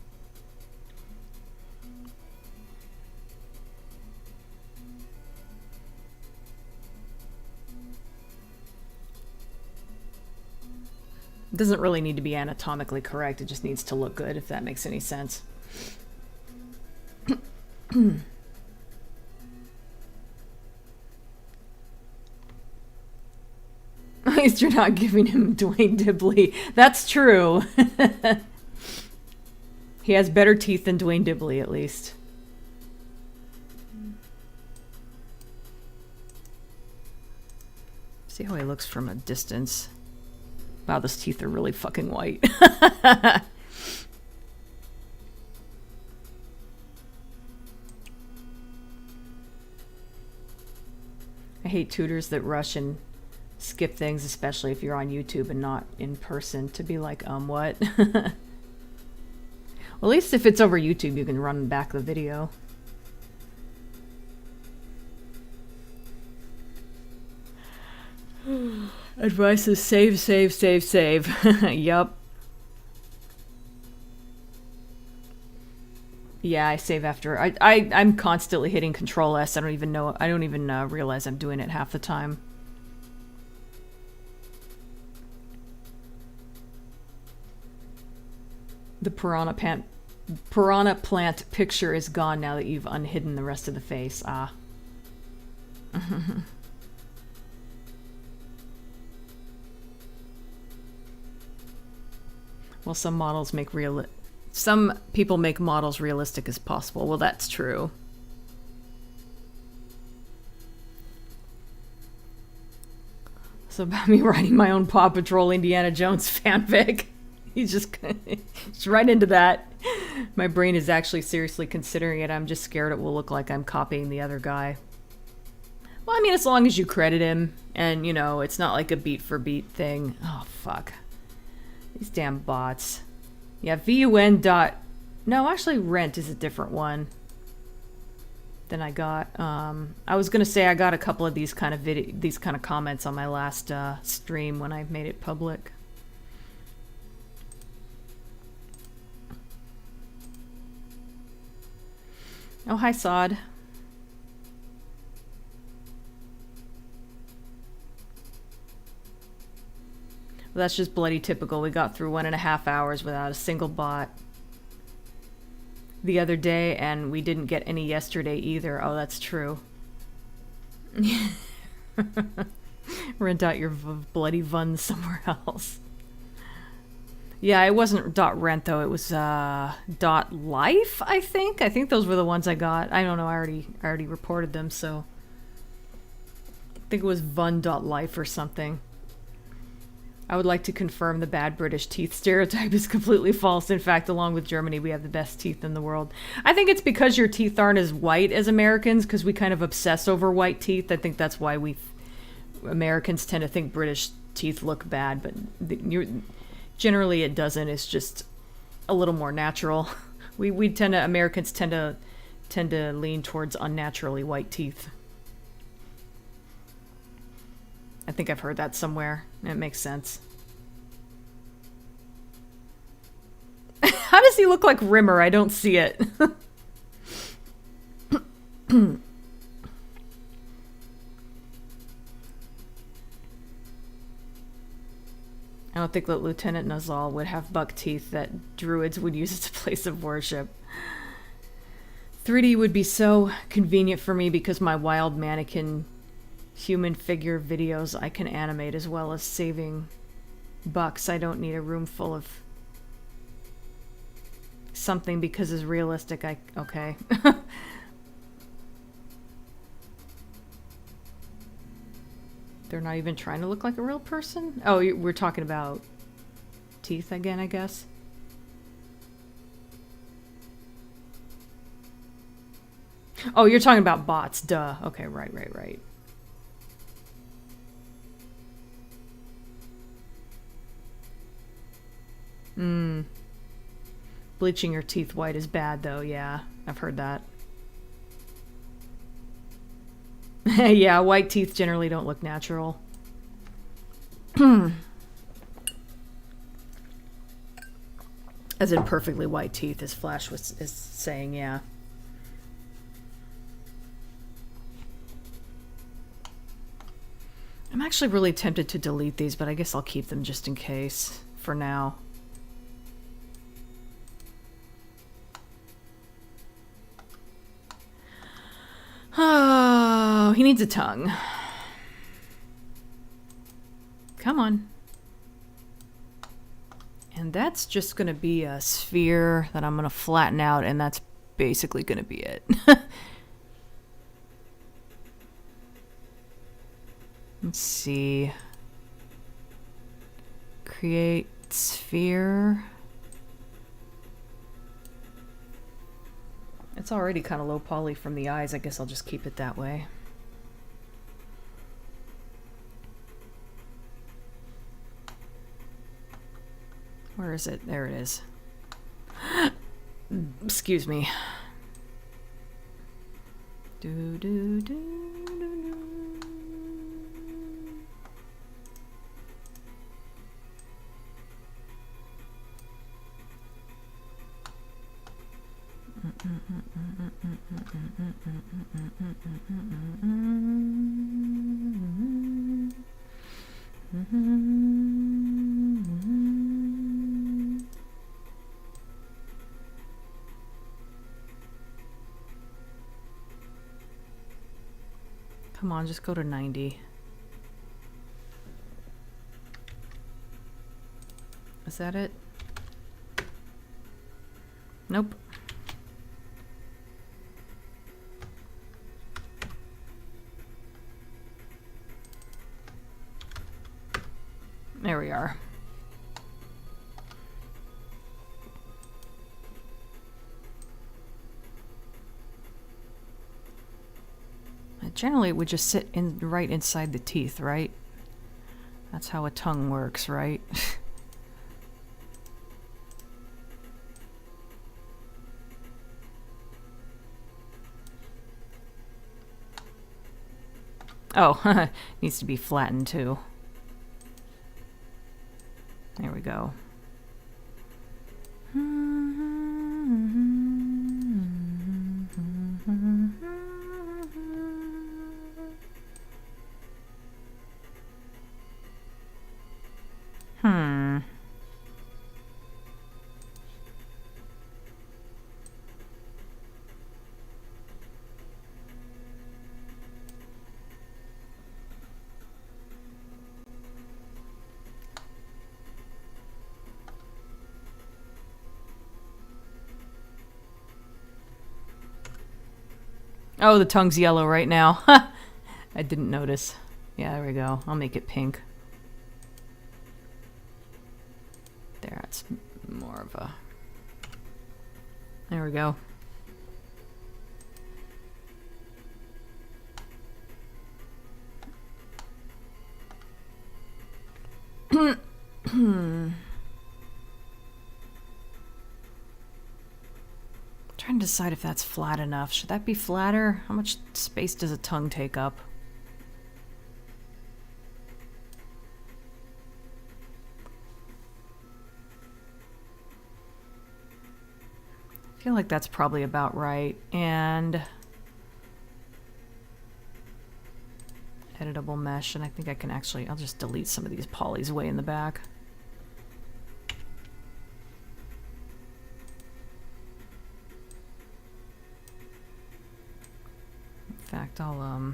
It doesn't really need to be anatomically correct, it just needs to look good, if that makes any sense. At least you're not giving him Dwayne Dibley. That's true. He has better teeth than Dwayne Dibley, at least. See how he looks from a distance. Wow, those teeth are really fucking white. hate tutors that rush and skip things, especially if you're on YouTube and not in person, to be like, what? Well, at least if it's over YouTube, you can run back the video. Advice is save, save, save, save. Yup. Yeah, I save after. I'm constantly hitting Control S. I don't even realize I'm doing it half the time. The piranha plant picture is gone now that you've unhidden the rest of the face. Ah. Well, some people make models realistic as possible. Well, that's true. So about me writing my own Paw Patrol Indiana Jones fanfic. He's just right into that. My brain is actually seriously considering it. I'm just scared it will look like I'm copying the other guy. Well, I mean, as long as you credit him and, you know, it's not like a beat for beat thing. Oh, fuck. These damn bots. Yeah, VUN dot... No, actually Rent is a different one than I got. I was gonna say I got a couple of these kind of comments on my last stream when I made it public. Oh, hi, Sod. Well, that's just bloody typical. We got through 1.5 hours without a single bot the other day, and we didn't get any yesterday either. Oh, that's true. Rent out your bloody VUN somewhere else. Yeah, it wasn't .rent though. It was .life, I think. I think those were the ones I got. I don't know. I already reported them, so I think it was VUN.life or something. I would like to confirm the bad British teeth stereotype is completely false. In fact, along with Germany, we have the best teeth in the world. I think it's because your teeth aren't as white as Americans, because we kind of obsess over white teeth. I think that's why Americans tend to think British teeth look bad, but generally it doesn't. It's just a little more natural. Americans tend to lean towards unnaturally white teeth. I think I've heard that somewhere. It makes sense. How does he look like Rimmer? I don't see it. I don't think that Lieutenant Nazal would have buck teeth that druids would use as a place of worship. 3D would be so convenient for me because my wild mannequin human figure videos I can animate as well as saving bucks. I don't need a room full of something because it's realistic. Okay. They're not even trying to look like a real person? Oh, we're talking about teeth again, I guess. Oh, you're talking about bots. Duh. Okay, right. Bleaching your teeth white is bad, though. Yeah, I've heard that. Yeah, white teeth generally don't look natural. As in perfectly white teeth, as Flash is saying, yeah. I'm actually really tempted to delete these, but I guess I'll keep them just in case for now. Oh, he needs a tongue. Come on. And that's just going to be a sphere that I'm going to flatten out, and that's basically going to be it. Let's see. Create sphere. It's already kind of low poly from the eyes. I guess I'll just keep it that way. Where is it? There it is. Excuse me. Do do do do do. Come on, just go to 90. Is that it? Nope. There we are. Generally, it would just sit in right inside the teeth, right? That's how a tongue works, right? Oh, needs to be flattened too. There we go. Oh, the tongue's yellow right now. I didn't notice. Yeah, there we go. I'll make it pink. There, that's more of a... There we go. Trying to decide if that's flat enough. Should that be flatter? How much space does a tongue take up? I feel like that's probably about right. And editable mesh, and I think I can actually, I'll just delete some of these polys way in the back. In fact, I'll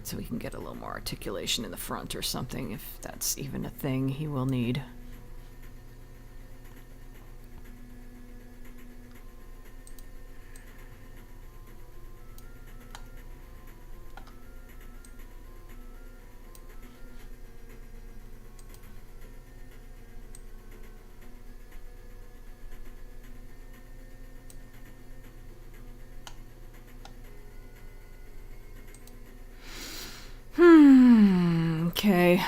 so we can get a little more articulation in the front or something, if that's even a thing he will need. Okay.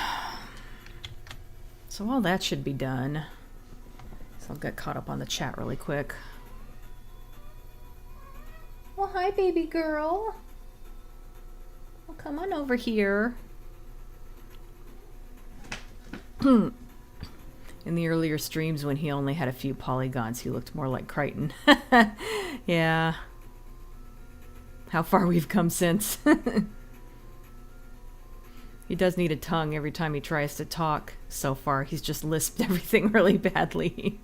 So all that should be done. So I'll get caught up on the chat really quick. Well, hi, baby girl. Well, come on over here. In the earlier streams when he only had a few polygons, he looked more like Crichton. Yeah. How far we've come since. He does need a tongue every time he tries to talk. So far, he's just lisped everything really badly.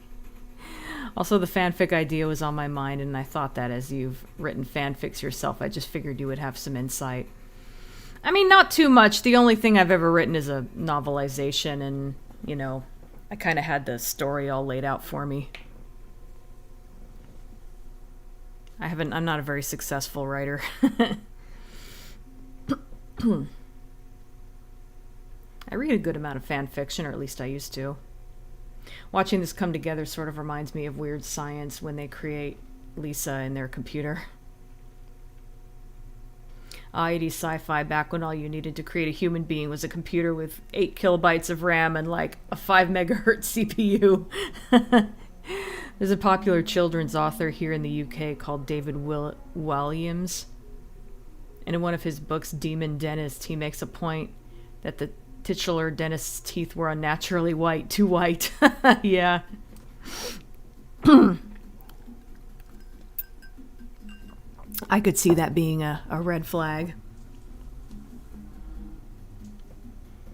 Also, the fanfic idea was on my mind, and I thought that as you've written fanfics yourself, I just figured you would have some insight. I mean, not too much. The only thing I've ever written is a novelization, and, you know, I kind of had the story all laid out for me. I'm not a very successful writer. I read a good amount of fan fiction, or at least I used to. Watching this come together sort of reminds me of Weird Science when they create Lisa in their computer. 80s sci-fi, back when all you needed to create a human being was a computer with 8 kilobytes of RAM and like a 5 megahertz CPU. There's a popular children's author here in the UK called David Williams. And in one of his books, Demon Dentist, he makes a point that the titular dentist's teeth were unnaturally white, too white. Yeah. I could see that being a red flag.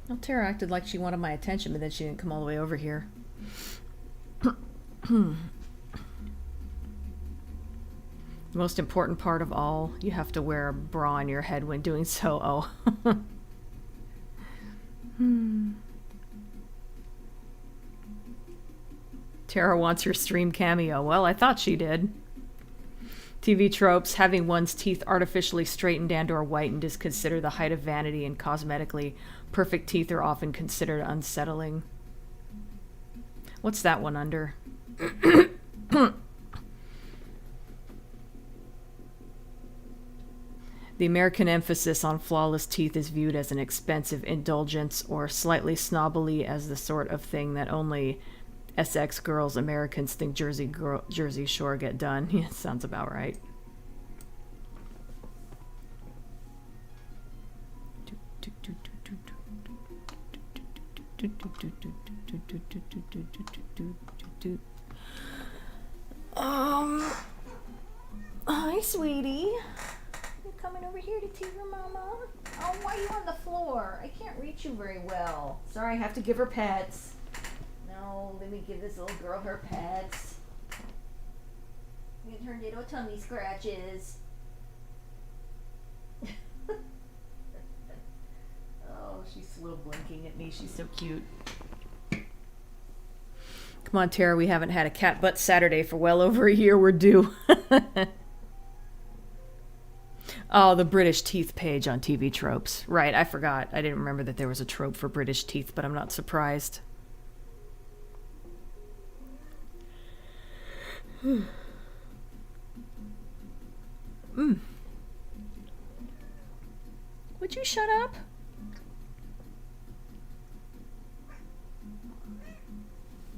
Well, Tara acted like she wanted my attention, but then she didn't come all the way over here. The most important part of all, you have to wear a bra on your head when doing so. Oh. Tara wants her stream cameo. Well, I thought she did. TV tropes. Having one's teeth artificially straightened and or whitened is considered the height of vanity, and cosmetically perfect teeth are often considered unsettling. What's that one under? The American emphasis on flawless teeth is viewed as an expensive indulgence, or slightly snobbily as the sort of thing that only SX girls Americans think Jersey Shore get done. Yeah, sounds about right. Hi, sweetie. You coming over here to tea your mama? Oh, why are you on the floor? I can't reach you very well. Sorry, I have to give her pets. No, let me give this little girl her pets. Get her little tummy scratches. Oh, she's slow blinking at me. She's so cute. Come on, Tara, we haven't had a cat butt Saturday for well over a year. We're due. Oh, the British teeth page on TV tropes. Right, I forgot. I didn't remember that there was a trope for British teeth, but I'm not surprised. Would you shut up?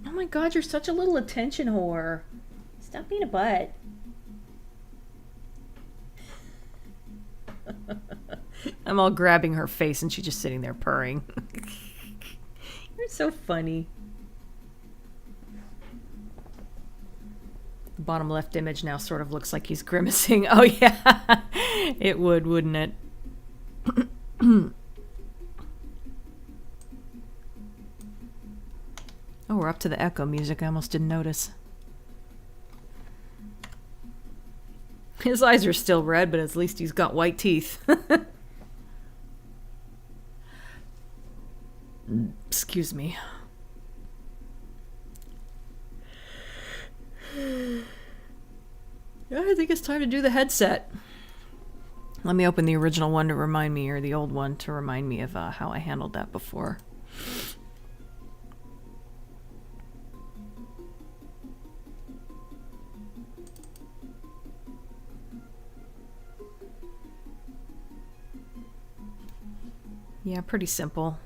Oh my god, you're such a little attention whore. Stop being a butt. I'm all grabbing her face and she's just sitting there purring. You're so funny. The bottom left image now sort of looks like he's grimacing. Oh yeah, it would, wouldn't it? Oh, we're up to the echo music. I almost didn't notice. His eyes are still red, but at least he's got white teeth. Excuse me. Yeah, I think it's time to do the headset. Let me open the original one to remind me, or the old one to remind me of how I handled that before. Yeah, pretty simple.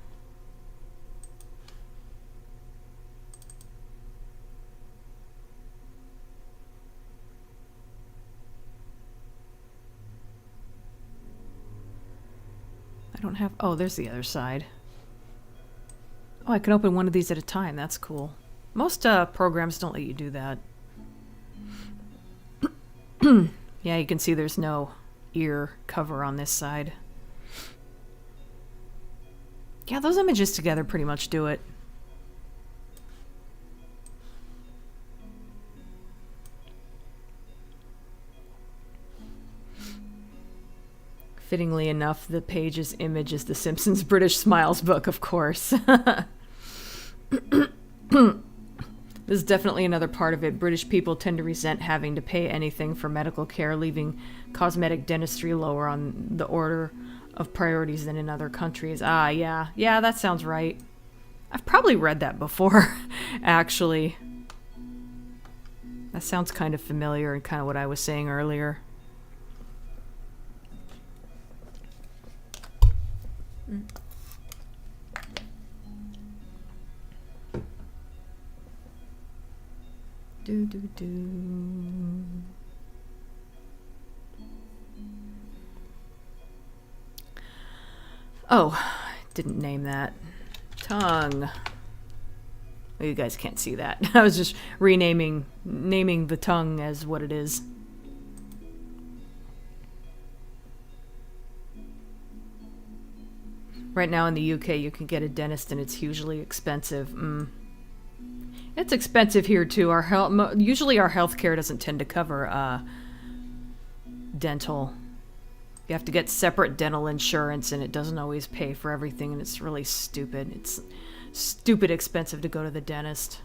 I don't have... Oh, there's the other side. Oh, I can open one of these at a time. That's cool. Most programs don't let you do that. Yeah, you can see there's no ear cover on this side. Yeah, those images together pretty much do it. Fittingly enough, the page's image is the Simpsons British Smiles book, of course. This is definitely another part of it. British people tend to resent having to pay anything for medical care, leaving cosmetic dentistry lower on the order of priorities than in other countries. Ah, yeah. Yeah, that sounds right. I've probably read that before, actually. That sounds kind of familiar and kind of what I was saying earlier. Do do do. Oh, didn't name that. Tongue. Well, you guys can't see that. I was just naming the tongue as what it is. Right now in the UK, you can get a dentist and it's hugely expensive. It's expensive here too. Usually our healthcare doesn't tend to cover dental. You have to get separate dental insurance, and it doesn't always pay for everything, and it's really stupid. It's stupid expensive to go to the dentist.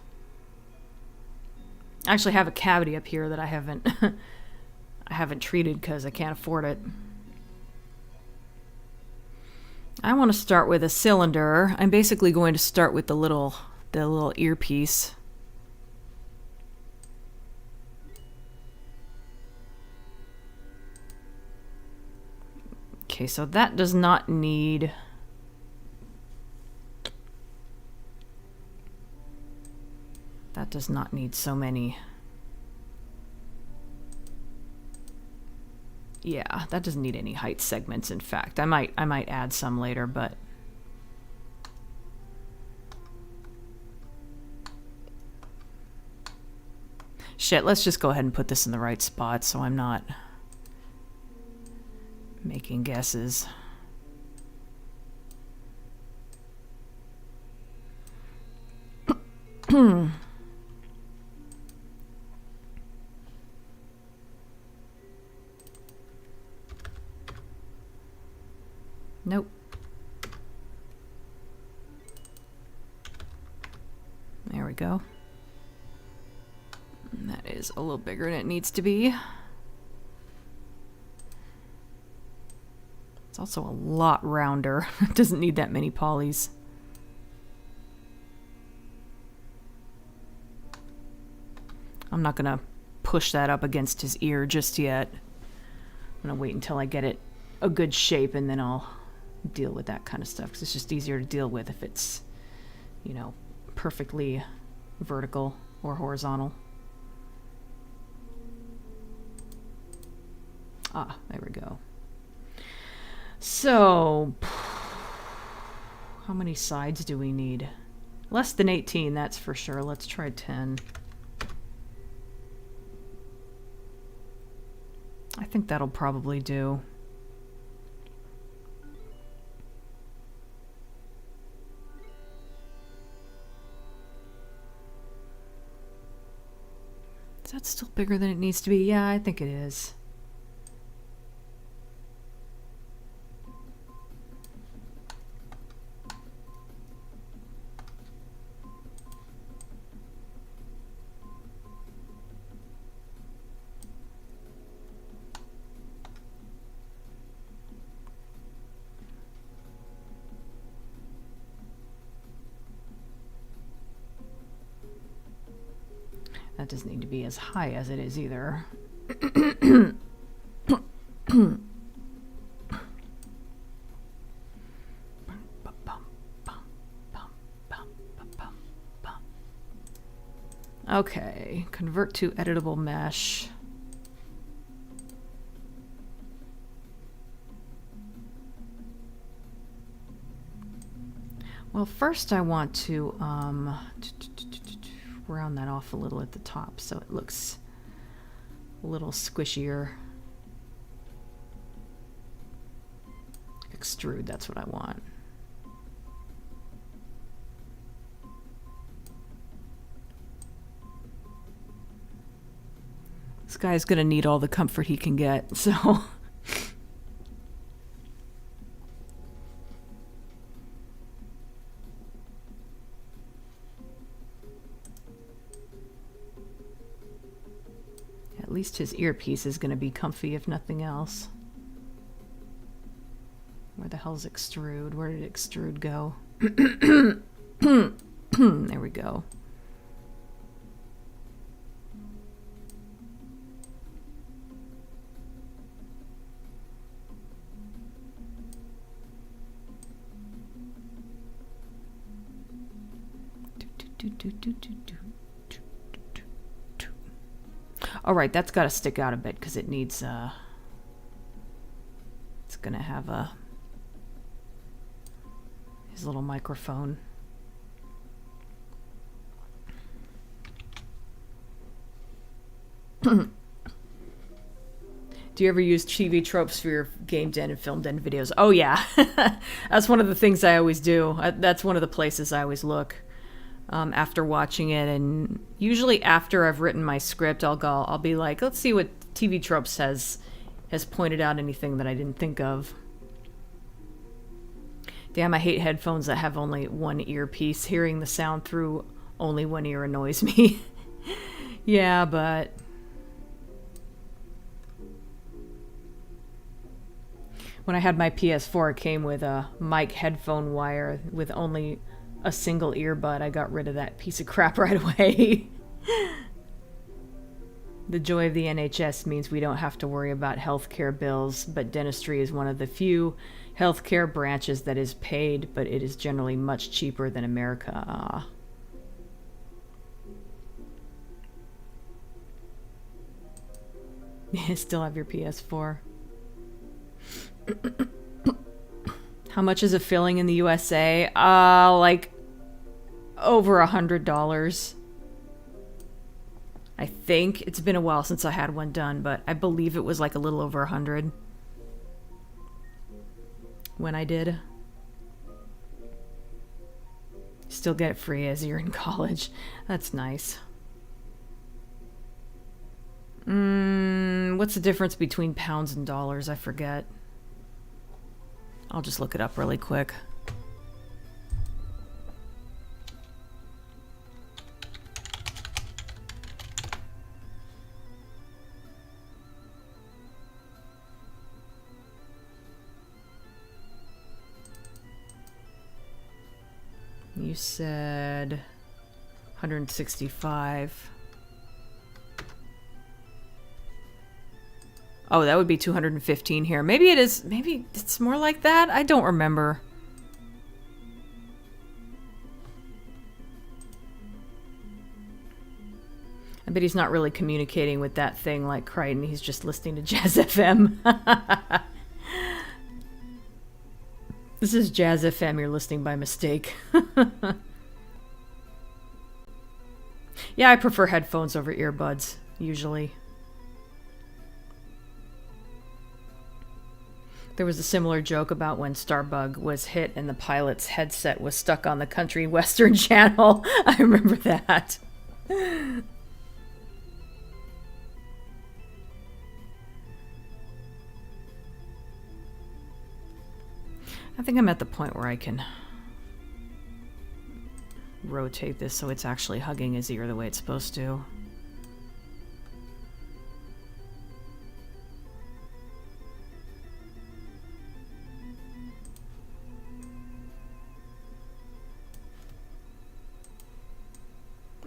I actually have a cavity up here that I haven't I haven't treated because I can't afford it. I want to start with a cylinder. I'm basically going to start with the little earpiece. Okay, so that does not need... That does not need so many. Yeah, that doesn't need any height segments, in fact. I might add some later, but... Shit, let's just go ahead and put this in the right spot so I'm not making guesses. Nope. There we go. And that is a little bigger than it needs to be. It's also a lot rounder. It doesn't need that many polys. I'm not gonna push that up against his ear just yet. I'm gonna wait until I get it a good shape, and then I'll deal with that kind of stuff, because it's just easier to deal with if it's, you know, perfectly vertical or horizontal. Ah, there we go. So, how many sides do we need? Less than 18, that's for sure. Let's try 10. I think that'll probably do. Is that still bigger than it needs to be? Yeah, I think it is. That doesn't need to be as high as it is either. Okay, convert to editable mesh. Well, first I want to round that off a little at the top so it looks a little squishier. Extrude, that's what I want. This guy's gonna need all the comfort he can get, so... At least his earpiece is going to be comfy, if nothing else. Where the hell's extrude? Where did extrude go? There we go. All right, that's got to stick out a bit because it needs it's gonna have his little microphone. Do you ever use TV tropes for your game den and film den videos? Oh yeah, that's one of the things I always do. That's one of the places I always look after watching it, and usually after I've written my script, I'll be like, let's see what TV tropes has pointed out anything that I didn't think of. Damn, I hate headphones that have only one earpiece. Hearing the sound through only one ear annoys me. Yeah, but when I had my PS4, it came with a mic headphone wire with only a single earbud. I got rid of that piece of crap right away. The joy of the NHS means we don't have to worry about healthcare bills, but dentistry is one of the few healthcare branches that is paid, but it is generally much cheaper than America. Still have your PS4. How much is a filling in the USA? Like over $100. I think it's been a while since I had one done, but I believe it was like a little over 100 when I did. Still get it free as you're in college. That's nice. What's the difference between pounds and dollars? I forget. I'll just look it up really quick. You said 165. Oh, that would be 215 here. Maybe it is. Maybe it's more like that. I don't remember. I bet he's not really communicating with that thing like Crichton. He's just listening to Jazz FM. This is Jazz FM. You're listening by mistake. Yeah, I prefer headphones over earbuds, usually. There was a similar joke about when Starbug was hit and the pilot's headset was stuck on the country western channel. I remember that. I think I'm at the point where I can rotate this so it's actually hugging his ear the way it's supposed to.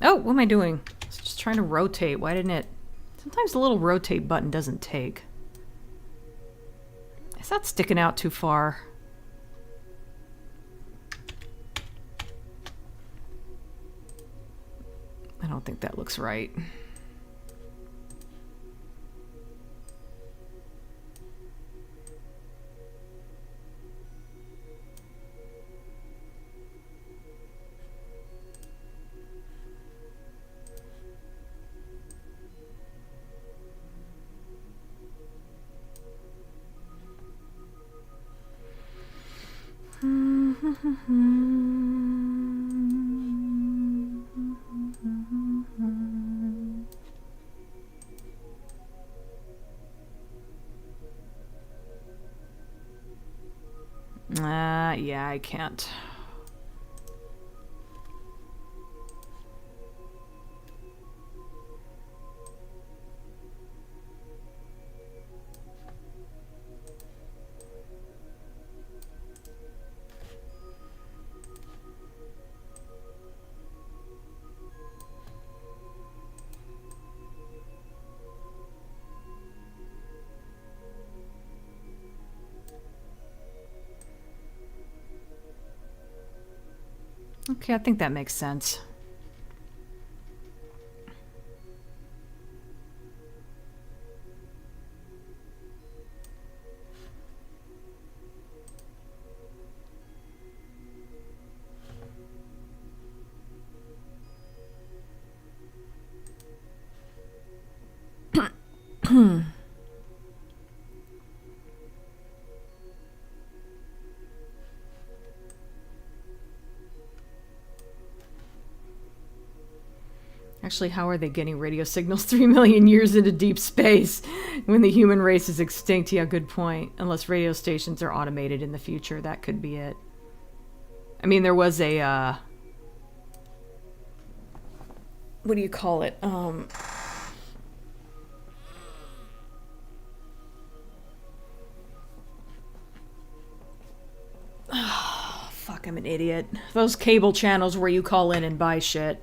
Oh, what am I doing? It's just trying to rotate. Why didn't it? Sometimes the little rotate button doesn't take. Is that sticking out too far? I don't think that looks right. Yeah, I can't. Okay, I think that makes sense. Actually, how are they getting radio signals 3 million years into deep space when the human race is extinct? Yeah, good point. Unless radio stations are automated in the future, that could be it. I mean, there was a, what do you call it? Fuck, I'm an idiot. Those cable channels where you call in and buy shit.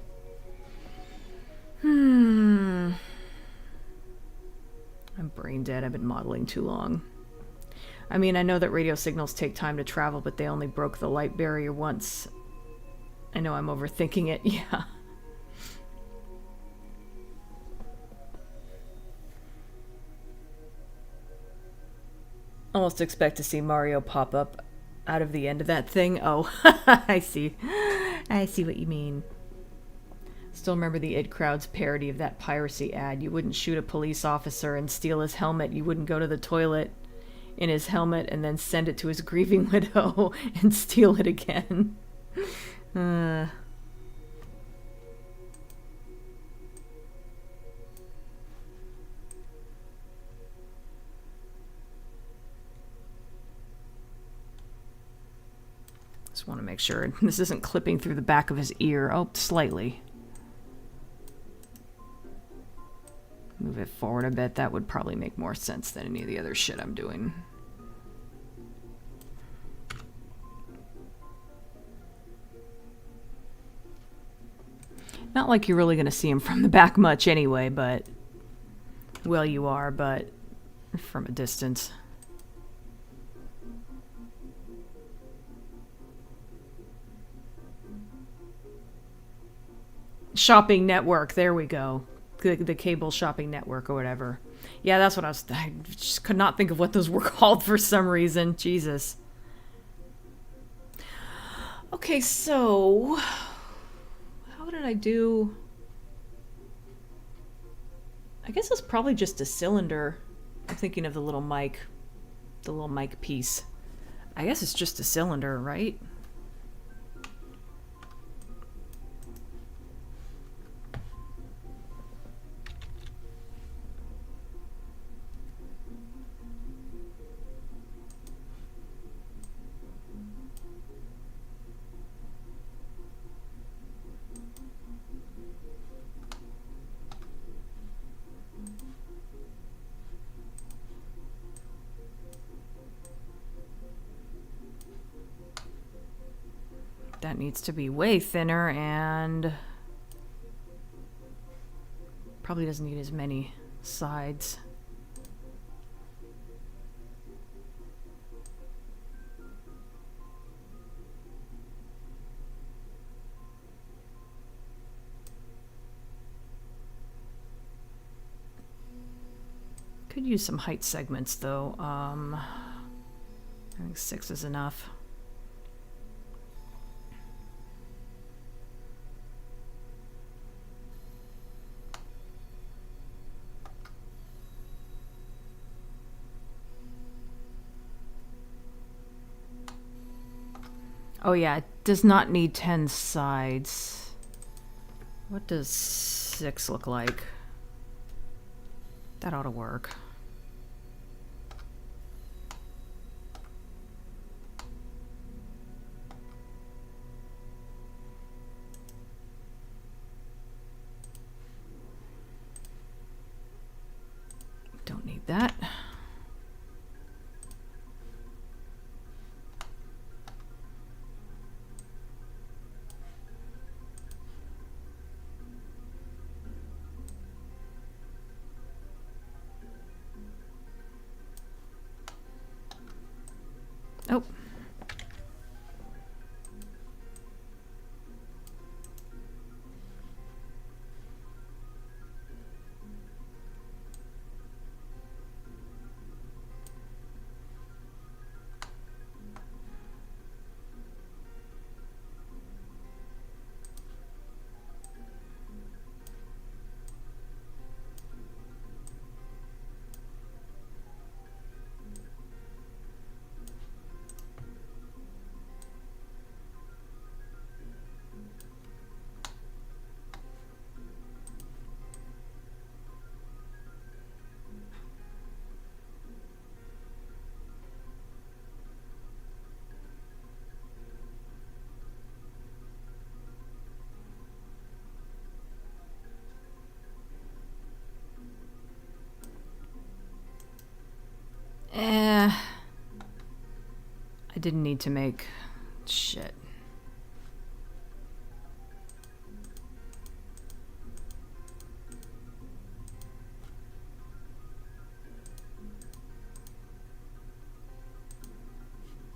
I'm brain dead. I've been modeling too long. I mean, I know that radio signals take time to travel, but they only broke the light barrier once. I know I'm overthinking it. Yeah. Almost expect to see Mario pop up out of the end of that thing. Oh, I see. I see what you mean. Still remember the id crowd's parody of that piracy ad. You wouldn't shoot a police officer and steal his helmet. You wouldn't go to the toilet in his helmet and then send it to his grieving widow and steal it again. Just want to make sure this isn't clipping through the back of his ear. Oh, slightly. Move it forward a bit. That would probably make more sense than any of the other shit I'm doing. Not like you're really going to see him from the back much anyway, but... Well, you are, but from a distance. Shopping network, there we go. The cable shopping network or whatever. Yeah, that's what I just could not think of what those were called for some reason. Jesus. Okay, so how did I do? I guess it's probably just a cylinder. I'm thinking of the little mic piece. I guess it's just a cylinder, right? That needs to be way thinner and probably doesn't need as many sides. Could use some height segments though. I think 6 is enough. Oh yeah, it does not need 10 sides. What does 6 look like? That ought to work. Don't need that. Oh. I didn't need to make... Shit.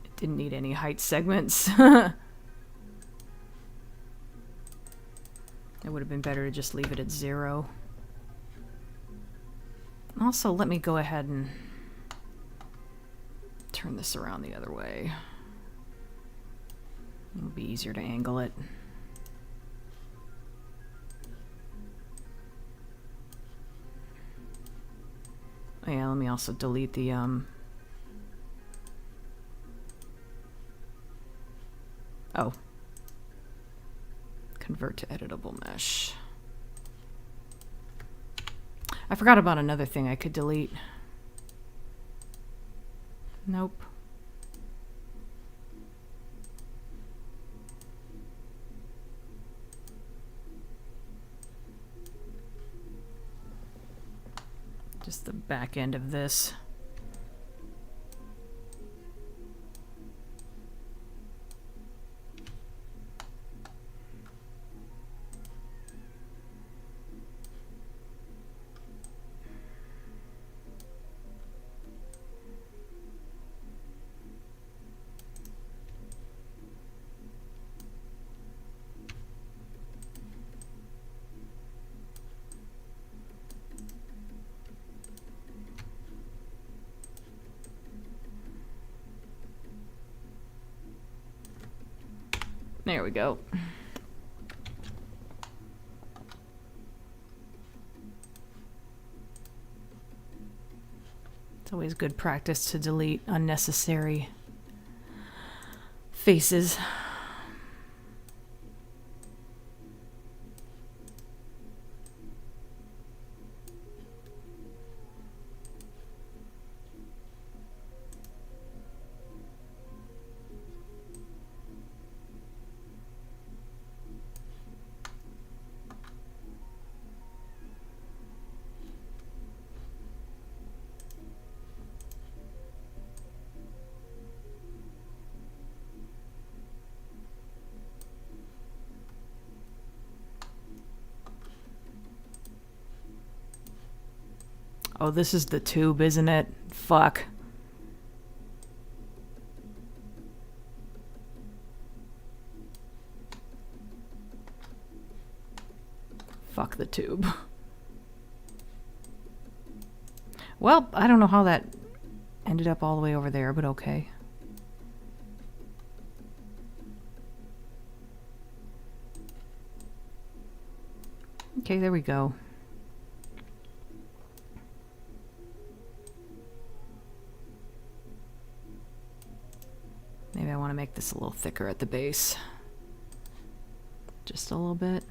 It didn't need any height segments. It would have been better to just leave it at 0. Also, let me go ahead and turn this around the other way. It'll be easier to angle it. Oh yeah, let me also delete the oh. Convert to editable mesh. I forgot about another thing I could delete. Nope. Just the back end of this. There we go. It's always good practice to delete unnecessary faces. Oh, this is the tube, isn't it? Fuck. Fuck the tube. Well, I don't know how that ended up all the way over there, but okay. Okay, there we go. Maybe I want to make this a little thicker at the base. Just a little bit.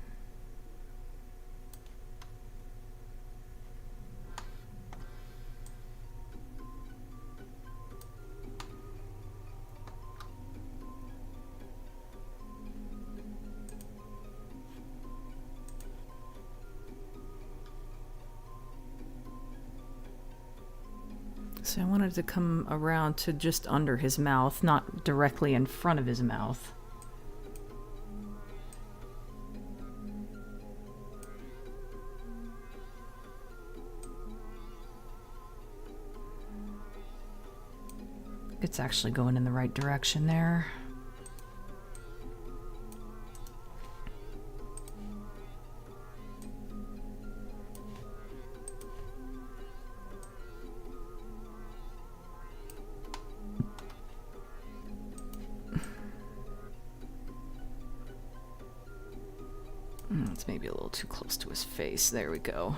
So I wanted to come around to just under his mouth, not directly in front of his mouth. It's actually going in the right direction there. It's maybe a little too close to his face. There we go.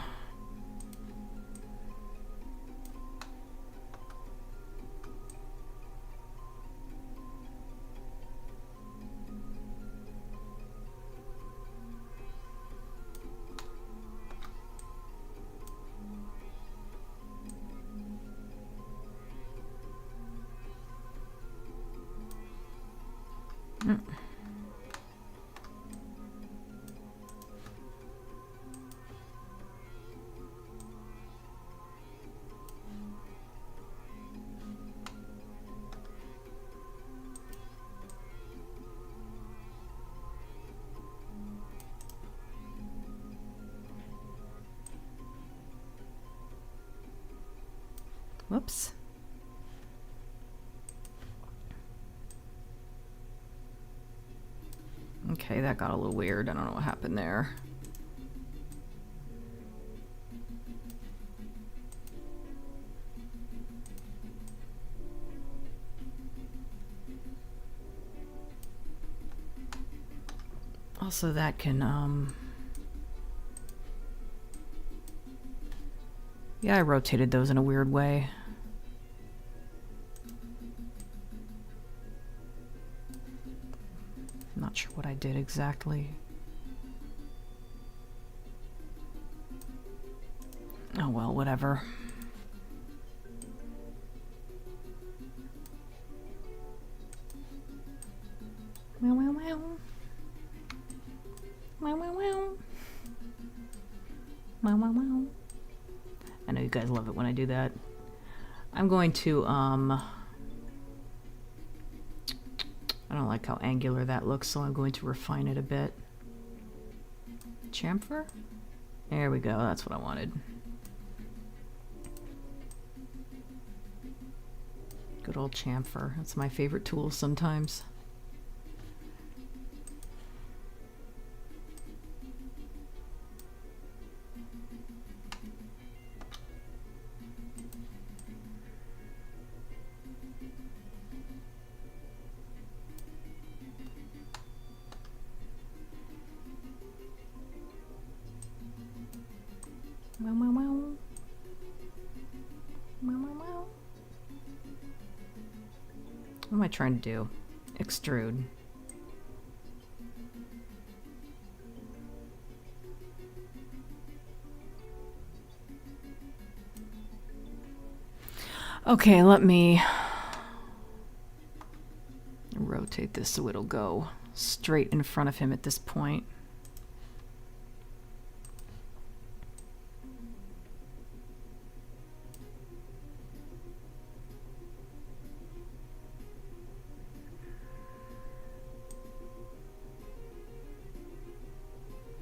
Whoops. Okay, that got a little weird. I don't know what happened there. Also, that can, yeah, I rotated those in a weird way. Not sure what I did exactly. Oh well, whatever. Meow, meow, meow. Meow, meow, meow. Meow, meow, meow. I know you guys love it when I do that. I'm going to, I don't like how angular that looks, so I'm going to refine it a bit. Chamfer? There we go, that's what I wanted. Good old chamfer. That's my favorite tool sometimes. Meow, meow, meow. Meow, meow, meow. What am I trying to do? Extrude. Okay, let me rotate this so it'll go straight in front of him at this point.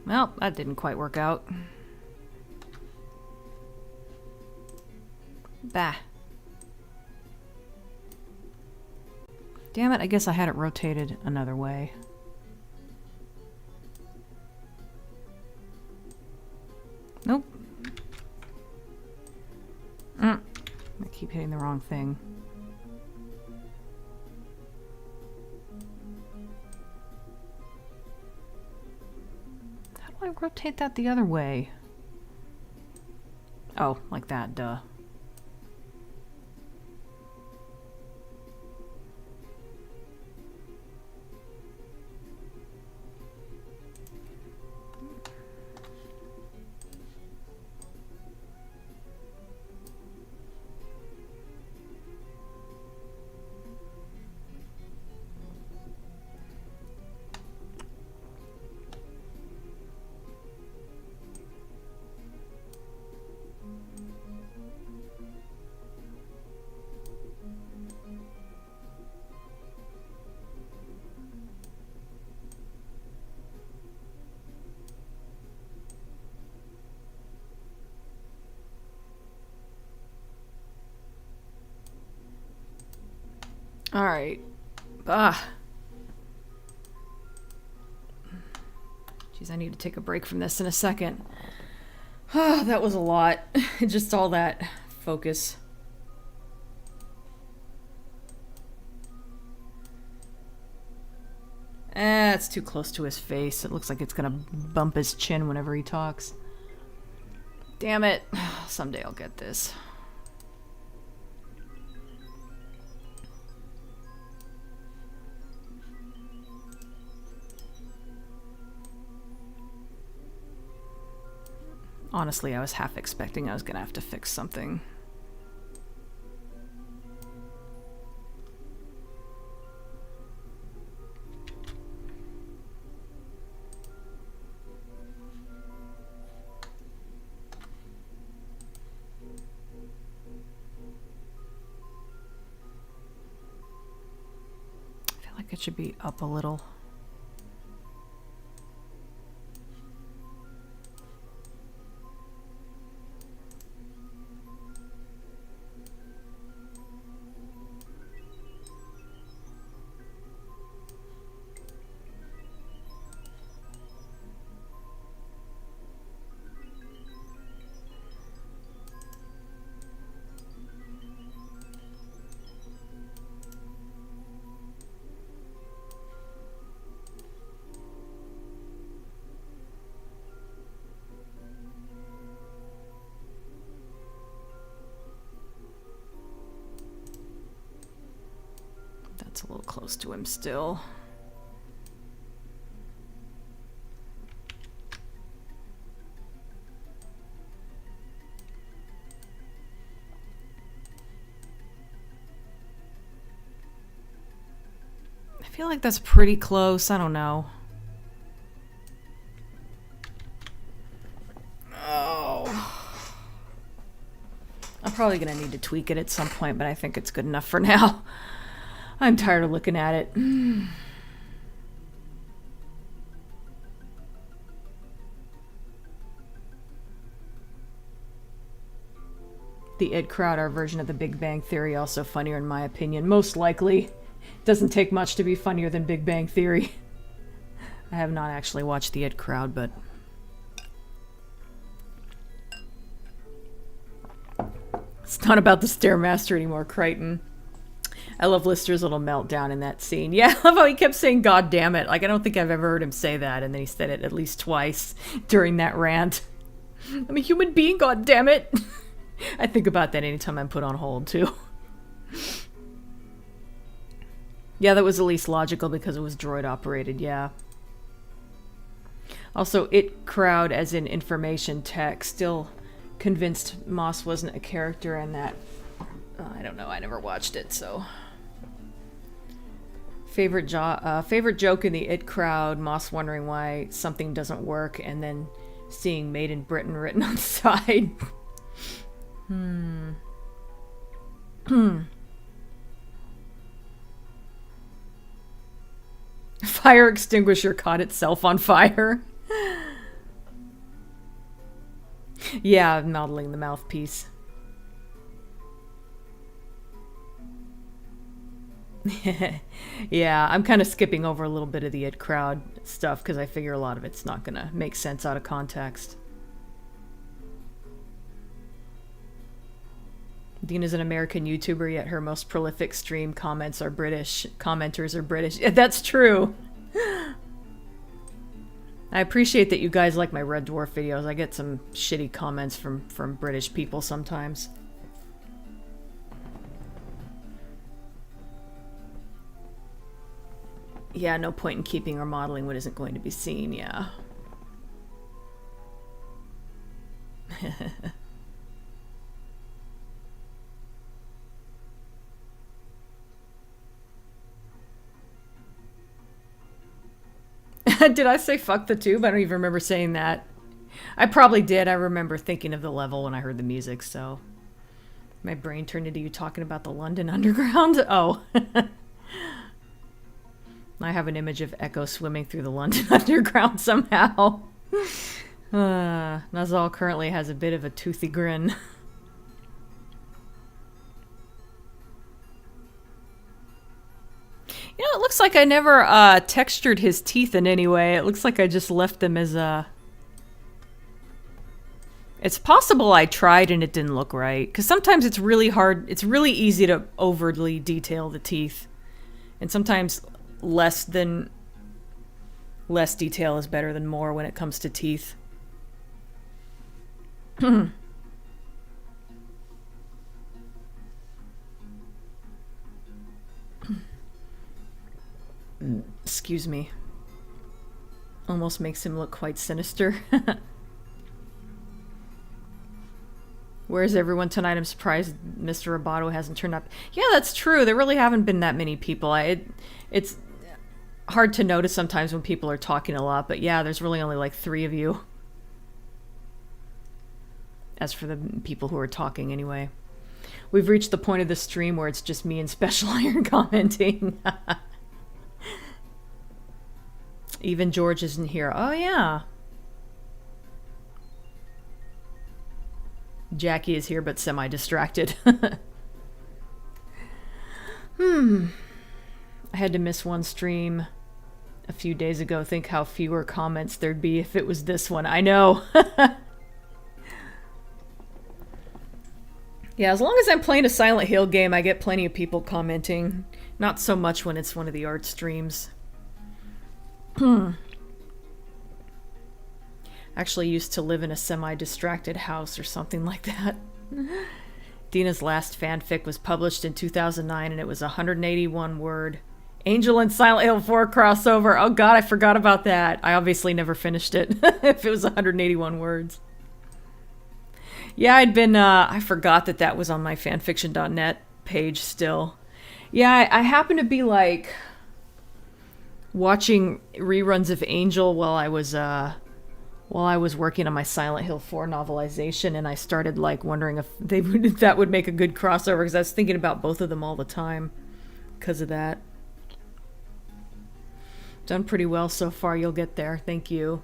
Well, that didn't quite work out. Bah. Damn it, I guess I had it rotated another way. Nope. I keep hitting the wrong thing. How do I rotate that the other way? Oh, like that, duh. All right. Ah. Jeez, I need to take a break from this in a second. Ah, that was a lot. Just all that focus. It's too close to his face. It looks like it's gonna bump his chin whenever he talks. Damn it. Someday I'll get this. Honestly, I was half expecting I was gonna have to fix something. I feel like it should be up a little. It's a little close to him still. I feel like that's pretty close. I don't know. Oh. I'm probably going to need to tweak it at some point, but I think it's good enough for now. I'm tired of looking at it. The It Crowd, our version of the Big Bang Theory, also funnier in my opinion. Most likely. Doesn't take much to be funnier than Big Bang Theory. I have not actually watched the It Crowd, but... It's not about the Stairmaster anymore, Crichton. I love Lister's little meltdown in that scene. Yeah, I love how he kept saying, "God damn it." Like, I don't think I've ever heard him say that, and then he said it at least twice during that rant. I'm a human being, god damn it. I think about that anytime I'm put on hold, too. Yeah, that was at least logical because it was droid operated, yeah. Also, It Crowd, as in information tech, still convinced Moss wasn't a character in that. I don't know, I never watched it, so. Favorite joke in the It Crowd, Moss wondering why something doesn't work, and then seeing Made in Britain written on the side. Fire extinguisher caught itself on fire. Yeah, I'm modeling the mouthpiece. Yeah, I'm kind of skipping over a little bit of the It Crowd stuff because I figure a lot of it's not gonna make sense out of context. Dina's an American YouTuber, yet her most prolific stream commenters are British. Yeah, that's true. I appreciate that you guys like my Red Dwarf videos. I get some shitty comments from British people sometimes. Yeah, no point in keeping or modeling what isn't going to be seen, yeah. Did I say fuck the tube? I don't even remember saying that. I probably did. I remember thinking of the level when I heard the music, so... My brain turned into you talking about the London Underground? Oh. I have an image of Echo swimming through the London Underground somehow. Nazal currently has a bit of a toothy grin. You know, it looks like I never textured his teeth in any way. It looks like I just left them as a... It's possible I tried and it didn't look right. Because sometimes it's really hard. It's really easy to overly detail the teeth. And sometimes less detail is better than more when it comes to teeth. Excuse me. Almost makes him look quite sinister. Where's everyone tonight? I'm surprised Mr. Abadox hasn't turned up. Yeah, that's true. There really haven't been that many people. It's hard to notice sometimes when people are talking a lot, but yeah, there's really only like 3 of you. As for the people who are talking anyway. We've reached the point of the stream where it's just me and Special Iron commenting. Even George isn't here. Oh, yeah. Jackie is here, but semi-distracted. I had to miss one stream a few days ago. Think how fewer comments there'd be if it was this one. I know. Yeah, as long as I'm playing a Silent Hill game, I get plenty of people commenting. Not so much when it's one of the art streams. Actually used to live in a semi-distracted house or something like that. Dina's last fanfic was published in 2009 and it was 181 word Angel and Silent Hill 4 crossover. Oh god, I forgot about that. I obviously never finished it. If it was 181 words. Yeah, I forgot that that was on my fanfiction.net page still. Yeah, I happened to be like watching reruns of Angel while I was working on my Silent Hill 4 novelization, and I started like wondering if that would make a good crossover, because I was thinking about both of them all the time because of that. Done pretty well so far. You'll get there. Thank you.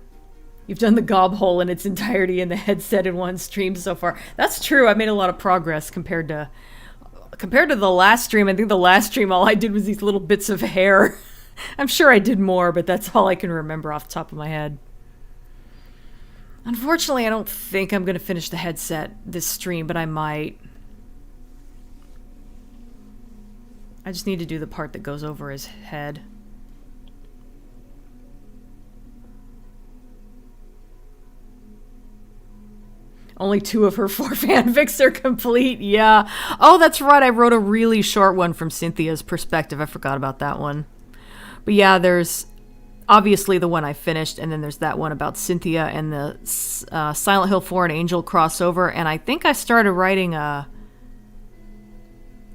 You've done the gob hole in its entirety in the headset in one stream so far. That's true. I made a lot of progress compared to the last stream. I think the last stream all I did was these little bits of hair. I'm sure I did more, but that's all I can remember off the top of my head. Unfortunately, I don't think I'm going to finish the headset this stream, but I might. I just need to do the part that goes over his head. Only 2 of her 4 fanfics are complete. Yeah. Oh, that's right. I wrote a really short one from Cynthia's perspective. I forgot about that one. But yeah, there's obviously the one I finished, and then there's that one about Cynthia and the Silent Hill 4 and Angel crossover. And I think I started writing a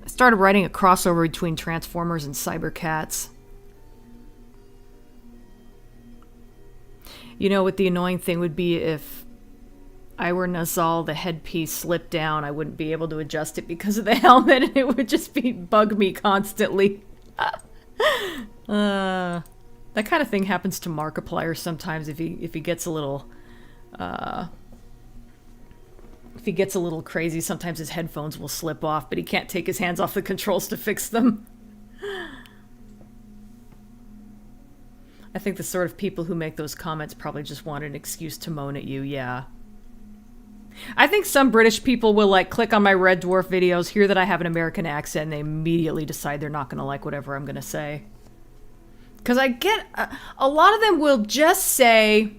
crossover between Transformers and Cybercats. You know what the annoying thing would be if I were Nazal, the headpiece slipped down, I wouldn't be able to adjust it because of the helmet, and it would just bug me constantly. That kind of thing happens to Markiplier sometimes if he gets a little crazy. Sometimes his headphones will slip off, but he can't take his hands off the controls to fix them. I think the sort of people who make those comments probably just want an excuse to moan at you, yeah. I think some British people will like click on my Red Dwarf videos, hear that I have an American accent, and they immediately decide they're not going to like whatever I'm going to say. Because I get a lot of them will just say,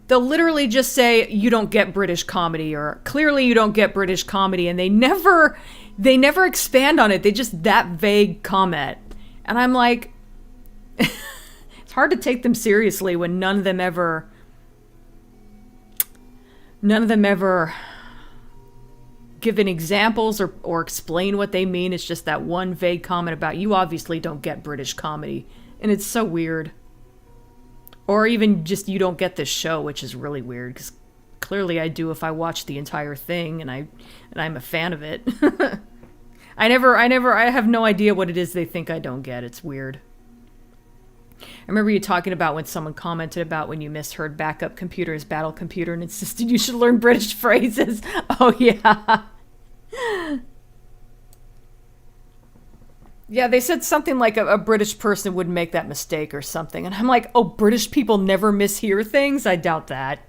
they'll literally just say, you don't get British comedy, or clearly you don't get British comedy, and they never expand on it. They just that vague comment. And I'm like, it's hard to take them seriously when none of them ever give an examples or explain what they mean. It's just that one vague comment about, you obviously don't get British comedy. And it's so weird. Or even just, you don't get this show, which is really weird, because clearly I do if I watch the entire thing and I'm a fan of it. I have no idea what it is they think I don't get. It's weird. I remember you talking about when someone commented about when you misheard backup computer as battle computer and insisted you should learn British phrases. Oh, yeah. Yeah, they said something like a British person wouldn't make that mistake or something. And I'm like, oh, British people never mishear things? I doubt that.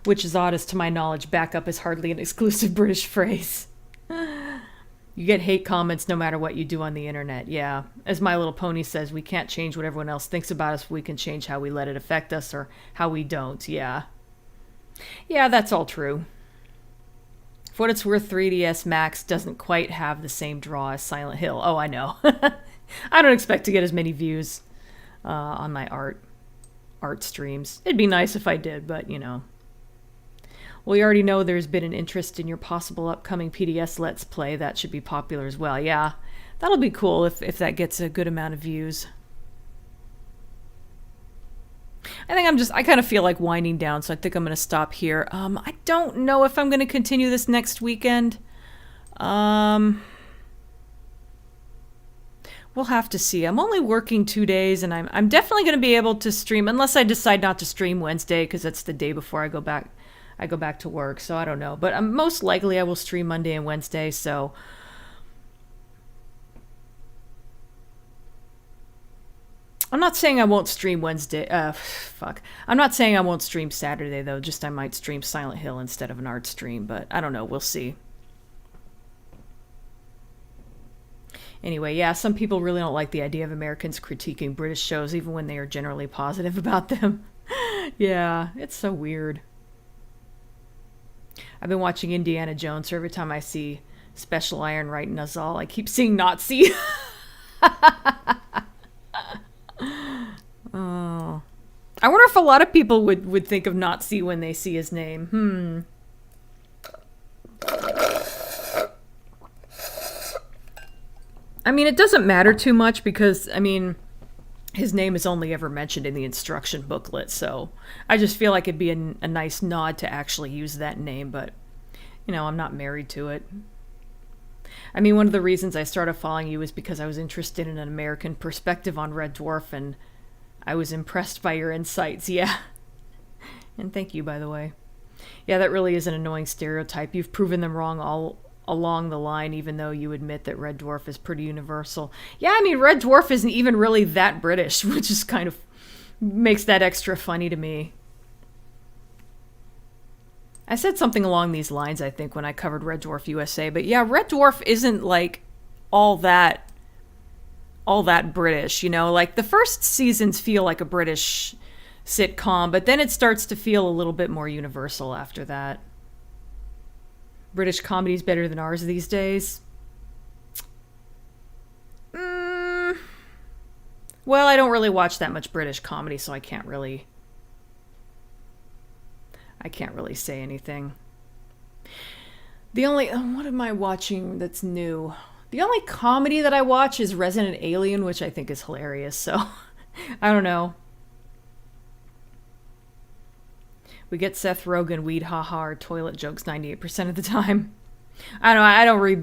Which is odd, as to my knowledge, backup is hardly an exclusive British phrase. You get hate comments no matter what you do on the internet, yeah. As My Little Pony says, we can't change what everyone else thinks about us, we can change how we let it affect us or how we don't, yeah. Yeah, that's all true. For what it's worth, 3DS Max doesn't quite have the same draw as Silent Hill. Oh, I know. I don't expect to get as many views on my art streams. It'd be nice if I did, but, you know. Well, you already know there's been an interest in your possible upcoming PDS Let's Play. That should be popular as well. Yeah, that'll be cool if that gets a good amount of views. I kind of feel like winding down, so I think I'm going to stop here. I don't know if I'm going to continue this next weekend. We'll have to see. I'm only working 2 days, and I'm definitely going to be able to stream, unless I decide not to stream Wednesday, because that's the day before I go back to work, so I don't know. But most likely I will stream Monday and Wednesday, so... I'm not saying I won't stream Wednesday. I'm not saying I won't stream Saturday, though. Just I might stream Silent Hill instead of an art stream, but I don't know. We'll see. Anyway, yeah, some people really don't like the idea of Americans critiquing British shows, even when they are generally positive about them. Yeah, it's so weird. I've been watching Indiana Jones, so every time I see Special Iron right Nazal, I keep seeing Nazi. I wonder if a lot of people would think of Nazi when they see his name. I mean, it doesn't matter too much because, I mean, his name is only ever mentioned in the instruction booklet, so I just feel like it'd be a nice nod to actually use that name, but, you know, I'm not married to it. I mean, one of the reasons I started following you is because I was interested in an American perspective on Red Dwarf, and I was impressed by your insights, yeah. And thank you, by the way. Yeah, that really is an annoying stereotype. You've proven them wrong all along the line, even though you admit that Red Dwarf is pretty universal. Yeah, I mean, Red Dwarf isn't even really that British, which is kind of makes that extra funny to me. I said something along these lines, I think, when I covered Red Dwarf USA, but yeah, Red Dwarf isn't like all that British, you know? Like, the first seasons feel like a British sitcom, but then it starts to feel a little bit more universal after that. British comedy's better than ours these days. Well, I don't really watch that much British comedy, so I can't really say anything. The only... what am I watching that's new? The only comedy that I watch is Resident Alien, which I think is hilarious, so I don't know. We get Seth Rogen, weed, haha, or toilet jokes 98% of the time. I don't know,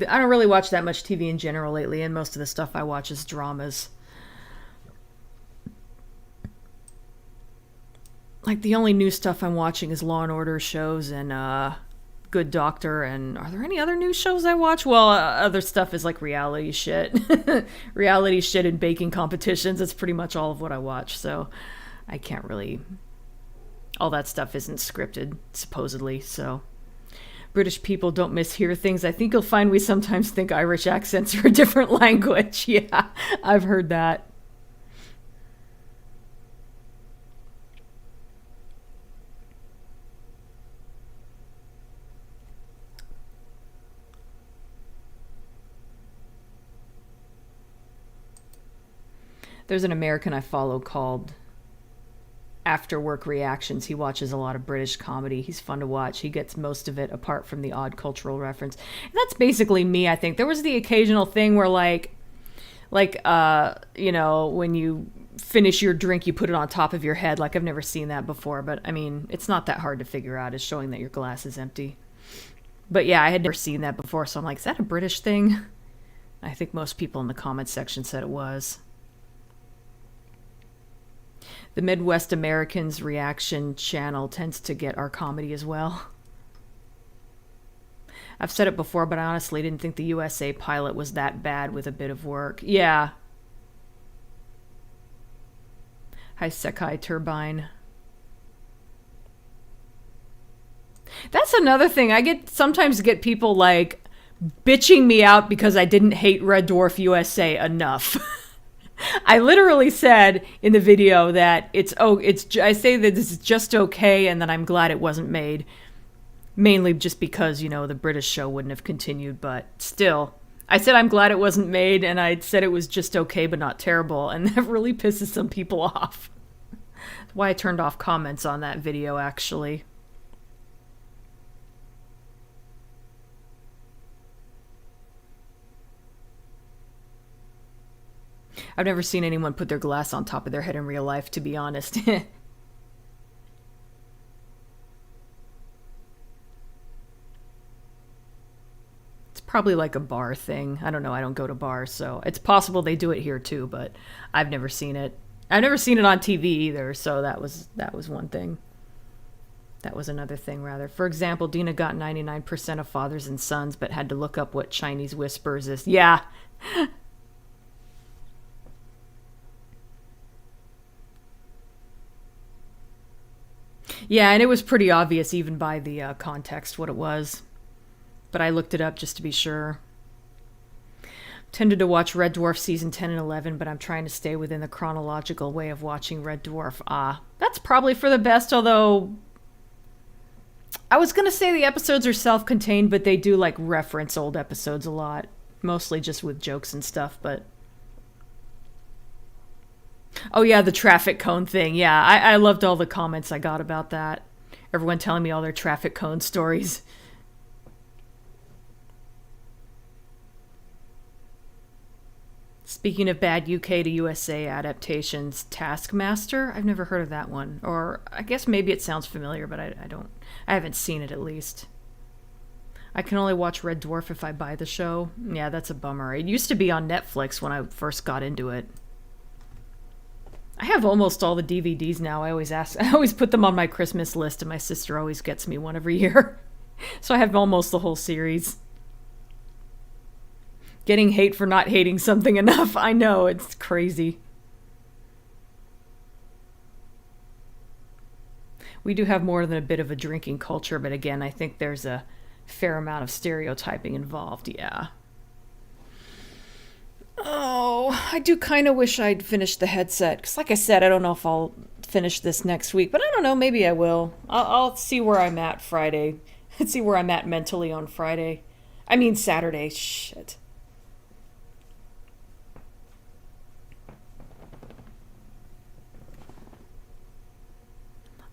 I don't really watch that much TV in general lately, and most of the stuff I watch is dramas. Like, the only new stuff I'm watching is Law and Order shows and Good Doctor, and are there any other new shows I watch? Well, other stuff is like reality shit. Reality shit and baking competitions. That's pretty much all of what I watch, so I can't really... all that stuff isn't scripted, supposedly, so... British people don't mishear things. I think you'll find we sometimes think Irish accents are a different language. Yeah, I've heard that. There's an American I follow called After Work Reactions. He watches a lot of British comedy. He's fun to watch. He gets most of it apart from the odd cultural reference. And that's basically me, I think. There was the occasional thing where you know, when you finish your drink, you put it on top of your head. Like, I've never seen that before, but I mean, it's not that hard to figure out. It's showing that your glass is empty. But yeah, I had never seen that before, so I'm like, is that a British thing? I think most people in the comments section said it was. The Midwest Americans reaction channel tends to get our comedy as well. I've said it before, but I honestly didn't think the USA pilot was that bad with a bit of work. Yeah. Hi, Sekai Turbine. That's another thing. I sometimes get people like bitching me out because I didn't hate Red Dwarf USA enough. I literally said in the video that I say that this is just okay, and that I'm glad it wasn't made. Mainly just because, you know, the British show wouldn't have continued, but still. I said I'm glad it wasn't made, and I said it was just okay but not terrible, and that really pisses some people off. That's why I turned off comments on that video, actually. I've never seen anyone put their glass on top of their head in real life, to be honest. It's probably like a bar thing. I don't know, I don't go to bars, so it's possible they do it here too, but I've never seen it. I've never seen it on TV either, so that was one thing. That was another thing, rather. For example, Dina got 99% of Fathers and Sons, but had to look up what Chinese whispers is. Yeah. Yeah, and it was pretty obvious even by the context what it was. But I looked it up just to be sure. Tended to watch Red Dwarf season 10 and 11, but I'm trying to stay within the chronological way of watching Red Dwarf. That's probably for the best, although I was going to say the episodes are self-contained, but they do like reference old episodes a lot. Mostly just with jokes and stuff, but Oh yeah, the traffic cone thing. Yeah, I loved all the comments I got about that. Everyone telling me all their traffic cone stories. Speaking of bad UK to USA adaptations, Taskmaster? I've never heard of that one. Or I guess maybe it sounds familiar, but I haven't seen it at least. I can only watch Red Dwarf if I buy the show. Yeah, that's a bummer. It used to be on Netflix when I first got into it. I have almost all the DVDs now. I always put them on my Christmas list, and my sister always gets me one every year. So I have almost the whole series. Getting hate for not hating something enough. I know, it's crazy. We do have more than a bit of a drinking culture, but again, I think there's a fair amount of stereotyping involved, yeah. Oh, I do kind of wish I'd finished the headset. Because like I said, I don't know if I'll finish this next week. But I don't know, maybe I will. I'll see where I'm at Friday. Let's see where I'm at mentally on Friday. I mean Saturday. Shit.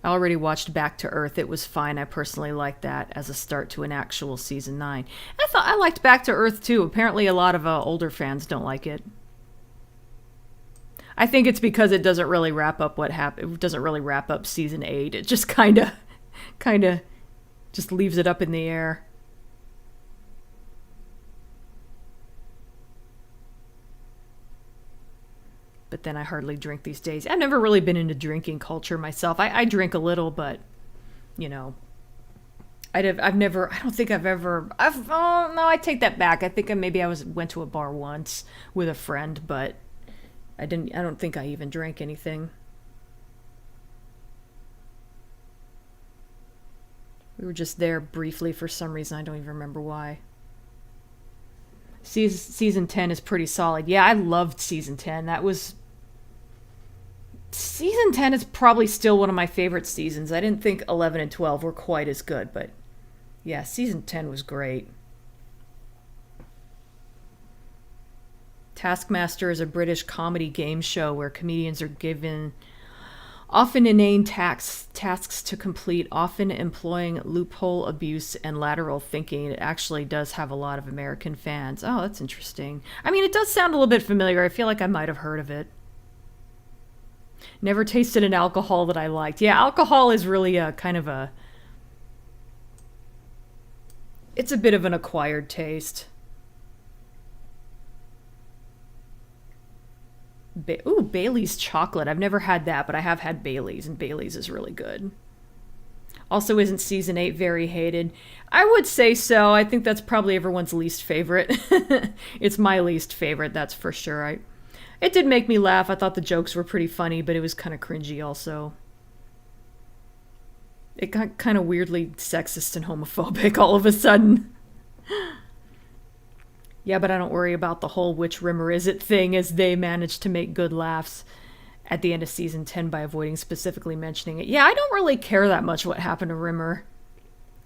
I already watched Back to Earth. It was fine. I personally liked that as a start to an actual season 9. I liked Back to Earth too. Apparently a lot of older fans don't like it. I think it's because it doesn't really wrap up what happened. It doesn't really wrap up season 8. It just kind of just leaves it up in the air. But then I hardly drink these days. I've never really been into drinking culture myself. I drink a little, but, you know, I don't think I've ever, oh, no, I take that back. I think went to a bar once with a friend, but I don't think I even drank anything. We were just there briefly for some reason. I don't even remember why. Season 10 is pretty solid. Yeah, I loved season 10. Season 10 is probably still one of my favorite seasons. I didn't think 11 and 12 were quite as good, but yeah, season 10 was great. Taskmaster is a British comedy game show where comedians are given often inane tasks to complete, often employing loophole abuse and lateral thinking. It actually does have a lot of American fans. Oh, that's interesting. I mean, it does sound a little bit familiar. I feel like I might have heard of it. Never tasted an alcohol that I liked. Yeah, alcohol is really it's a bit of an acquired taste. Bailey's chocolate. I've never had that, but I have had Bailey's, and Bailey's is really good. Also, isn't season 8 very hated? I would say so. I think that's probably everyone's least favorite. It's my least favorite, that's for sure. It did make me laugh. I thought the jokes were pretty funny, but it was kind of cringy also. It got kind of weirdly sexist and homophobic all of a sudden. Yeah, but I don't worry about the whole which rimmer is it thing, as they managed to make good laughs at the end of season 10 by avoiding specifically mentioning it. Yeah, I don't really care that much what happened to Rimmer.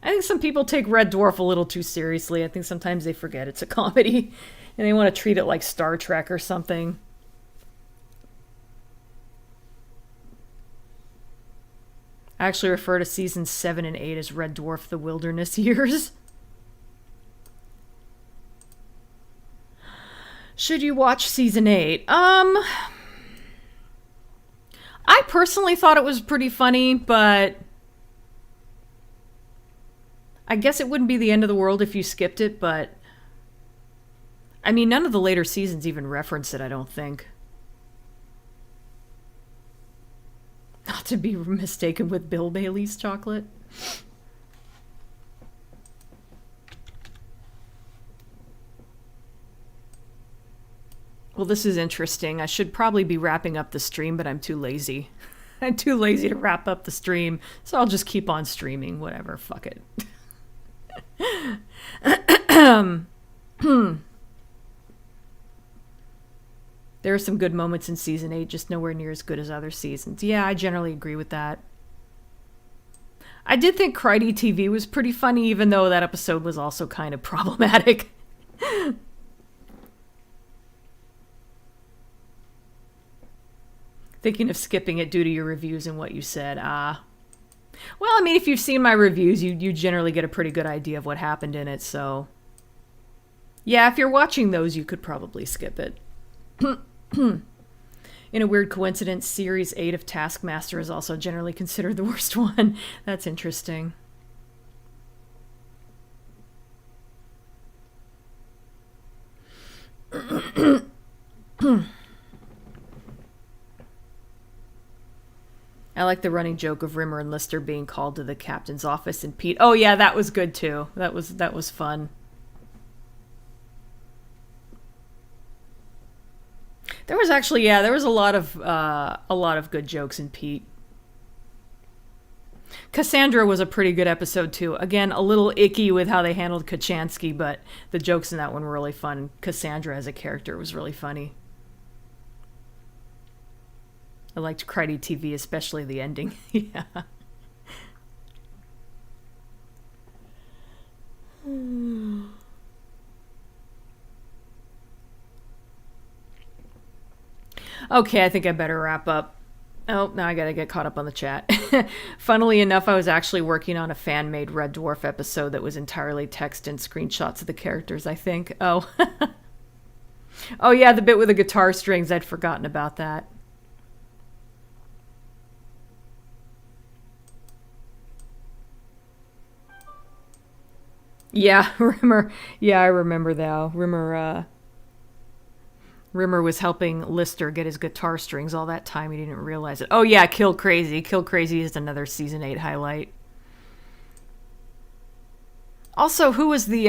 I think some people take Red Dwarf a little too seriously. I think sometimes they forget it's a comedy and they want to treat it like Star Trek or something. I actually refer to seasons 7 and 8 as Red Dwarf the Wilderness Years. Should you watch season 8? I personally thought it was pretty funny, but I guess it wouldn't be the end of the world if you skipped it, but I mean, none of the later seasons even reference it, I don't think. Not to be mistaken with Bill Bailey's chocolate. Well, this is interesting. I should probably be wrapping up the stream, but I'm too lazy. I'm too lazy to wrap up the stream, so I'll just keep on streaming. Whatever, fuck it. There are some good moments in season 8, just nowhere near as good as other seasons. Yeah, I generally agree with that. I did think Crydy TV was pretty funny, even though that episode was also kind of problematic. Thinking of skipping it due to your reviews and what you said. Ah. Well, I mean, if you've seen my reviews, you generally get a pretty good idea of what happened in it, so... Yeah, if you're watching those, you could probably skip it. In a weird coincidence, Series 8 of Taskmaster is also generally considered the worst one. That's interesting. I like the running joke of Rimmer and Lister being called to the captain's office and Pete. Oh yeah, that was good too. That was fun. There was actually, yeah, there was a lot of good jokes in Pete. Cassandra was a pretty good episode too. Again, a little icky with how they handled Kachansky, but the jokes in that one were really fun. Cassandra as a character was really funny. I liked Critey TV, especially the ending. Yeah. Okay, I think I better wrap up. Oh, now I gotta get caught up on the chat. Funnily enough, I was actually working on a fan-made Red Dwarf episode that was entirely text and screenshots of the characters, I think. Oh. Oh yeah, the bit with the guitar strings, I'd forgotten about that. Yeah, Rimmer. Yeah, I remember that. Rimmer was helping Lister get his guitar strings all that time. He didn't realize it. Oh yeah, Kill Crazy. Kill Crazy is another season 8 highlight. Also, who was the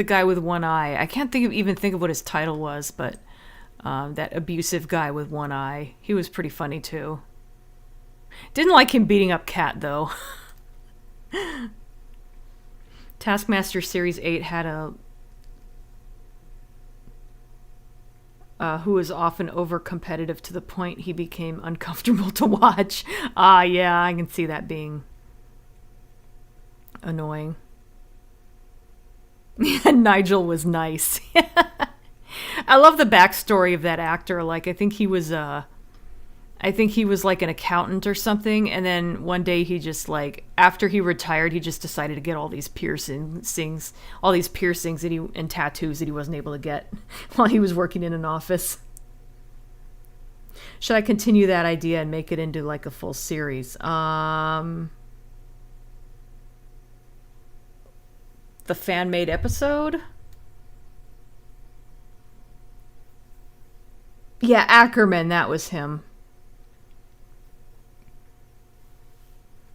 guy with one eye? I can't even think of what his title was, but that abusive guy with one eye. He was pretty funny too. Didn't like him beating up Kat, though. Taskmaster Series 8 had who was often over-competitive to the point he became uncomfortable to watch. Yeah, I can see that being annoying. Nigel was nice. I love the backstory of that actor. Like, I think he was like an accountant or something, and then one day he just, like, after he retired, he just decided to get all these piercings and tattoos that he wasn't able to get while he was working in an office. Should I continue that idea and make it into like a full series? The fan-made episode? Yeah, Ackerman, that was him.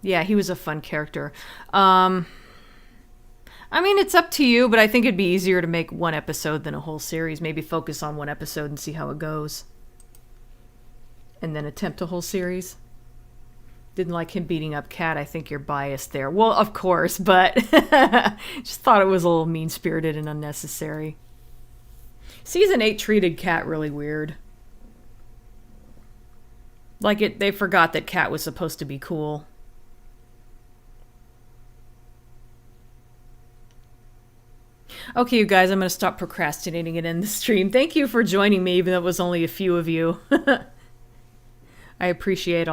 Yeah, he was a fun character. I mean, it's up to you, but I think it'd be easier to make one episode than a whole series. Maybe focus on one episode and see how it goes. And then attempt a whole series. Didn't like him beating up Kat. I think you're biased there. Well, of course, but just thought it was a little mean-spirited and unnecessary. Season 8 treated Kat really weird. Like they forgot that Kat was supposed to be cool. Okay, you guys, I'm going to stop procrastinating and end the stream. Thank you for joining me, even though it was only a few of you. I appreciate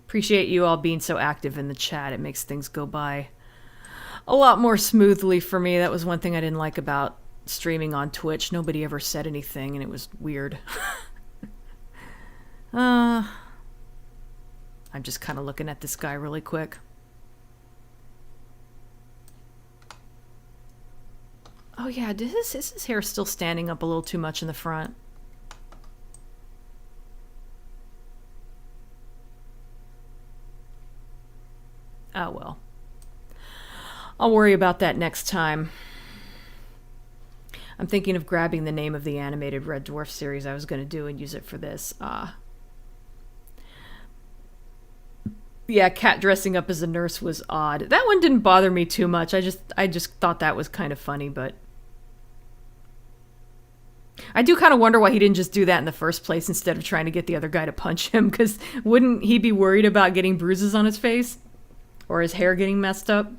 appreciate you all being so active in the chat. It makes things go by a lot more smoothly for me. That was one thing I didn't like about streaming on Twitch. Nobody ever said anything, and it was weird. I'm just kind of looking at this guy really quick. Oh yeah, is his hair still standing up a little too much in the front? Oh well. I'll worry about that next time. I'm thinking of grabbing the name of the animated Red Dwarf series I was going to do and use it for this. Yeah, Kat dressing up as a nurse was odd. That one didn't bother me too much. I just thought that was kind of funny, but I do kind of wonder why he didn't just do that in the first place instead of trying to get the other guy to punch him, because wouldn't he be worried about getting bruises on his face? Or his hair getting messed up?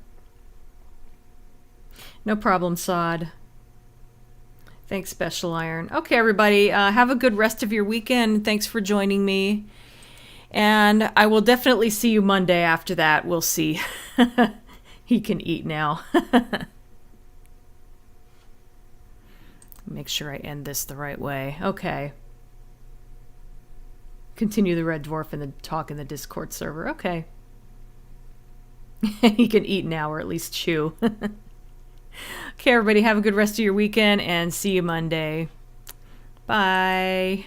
No problem, Sod. Thanks, Special Iron. Okay, everybody, have a good rest of your weekend. Thanks for joining me. And I will definitely see you Monday after that. We'll see. He can eat now. Make sure I end this the right way. Okay. Continue the Red Dwarf and the talk in the Discord server. Okay. He can eat now, or at least chew. Okay, everybody, have a good rest of your weekend and see you Monday. Bye.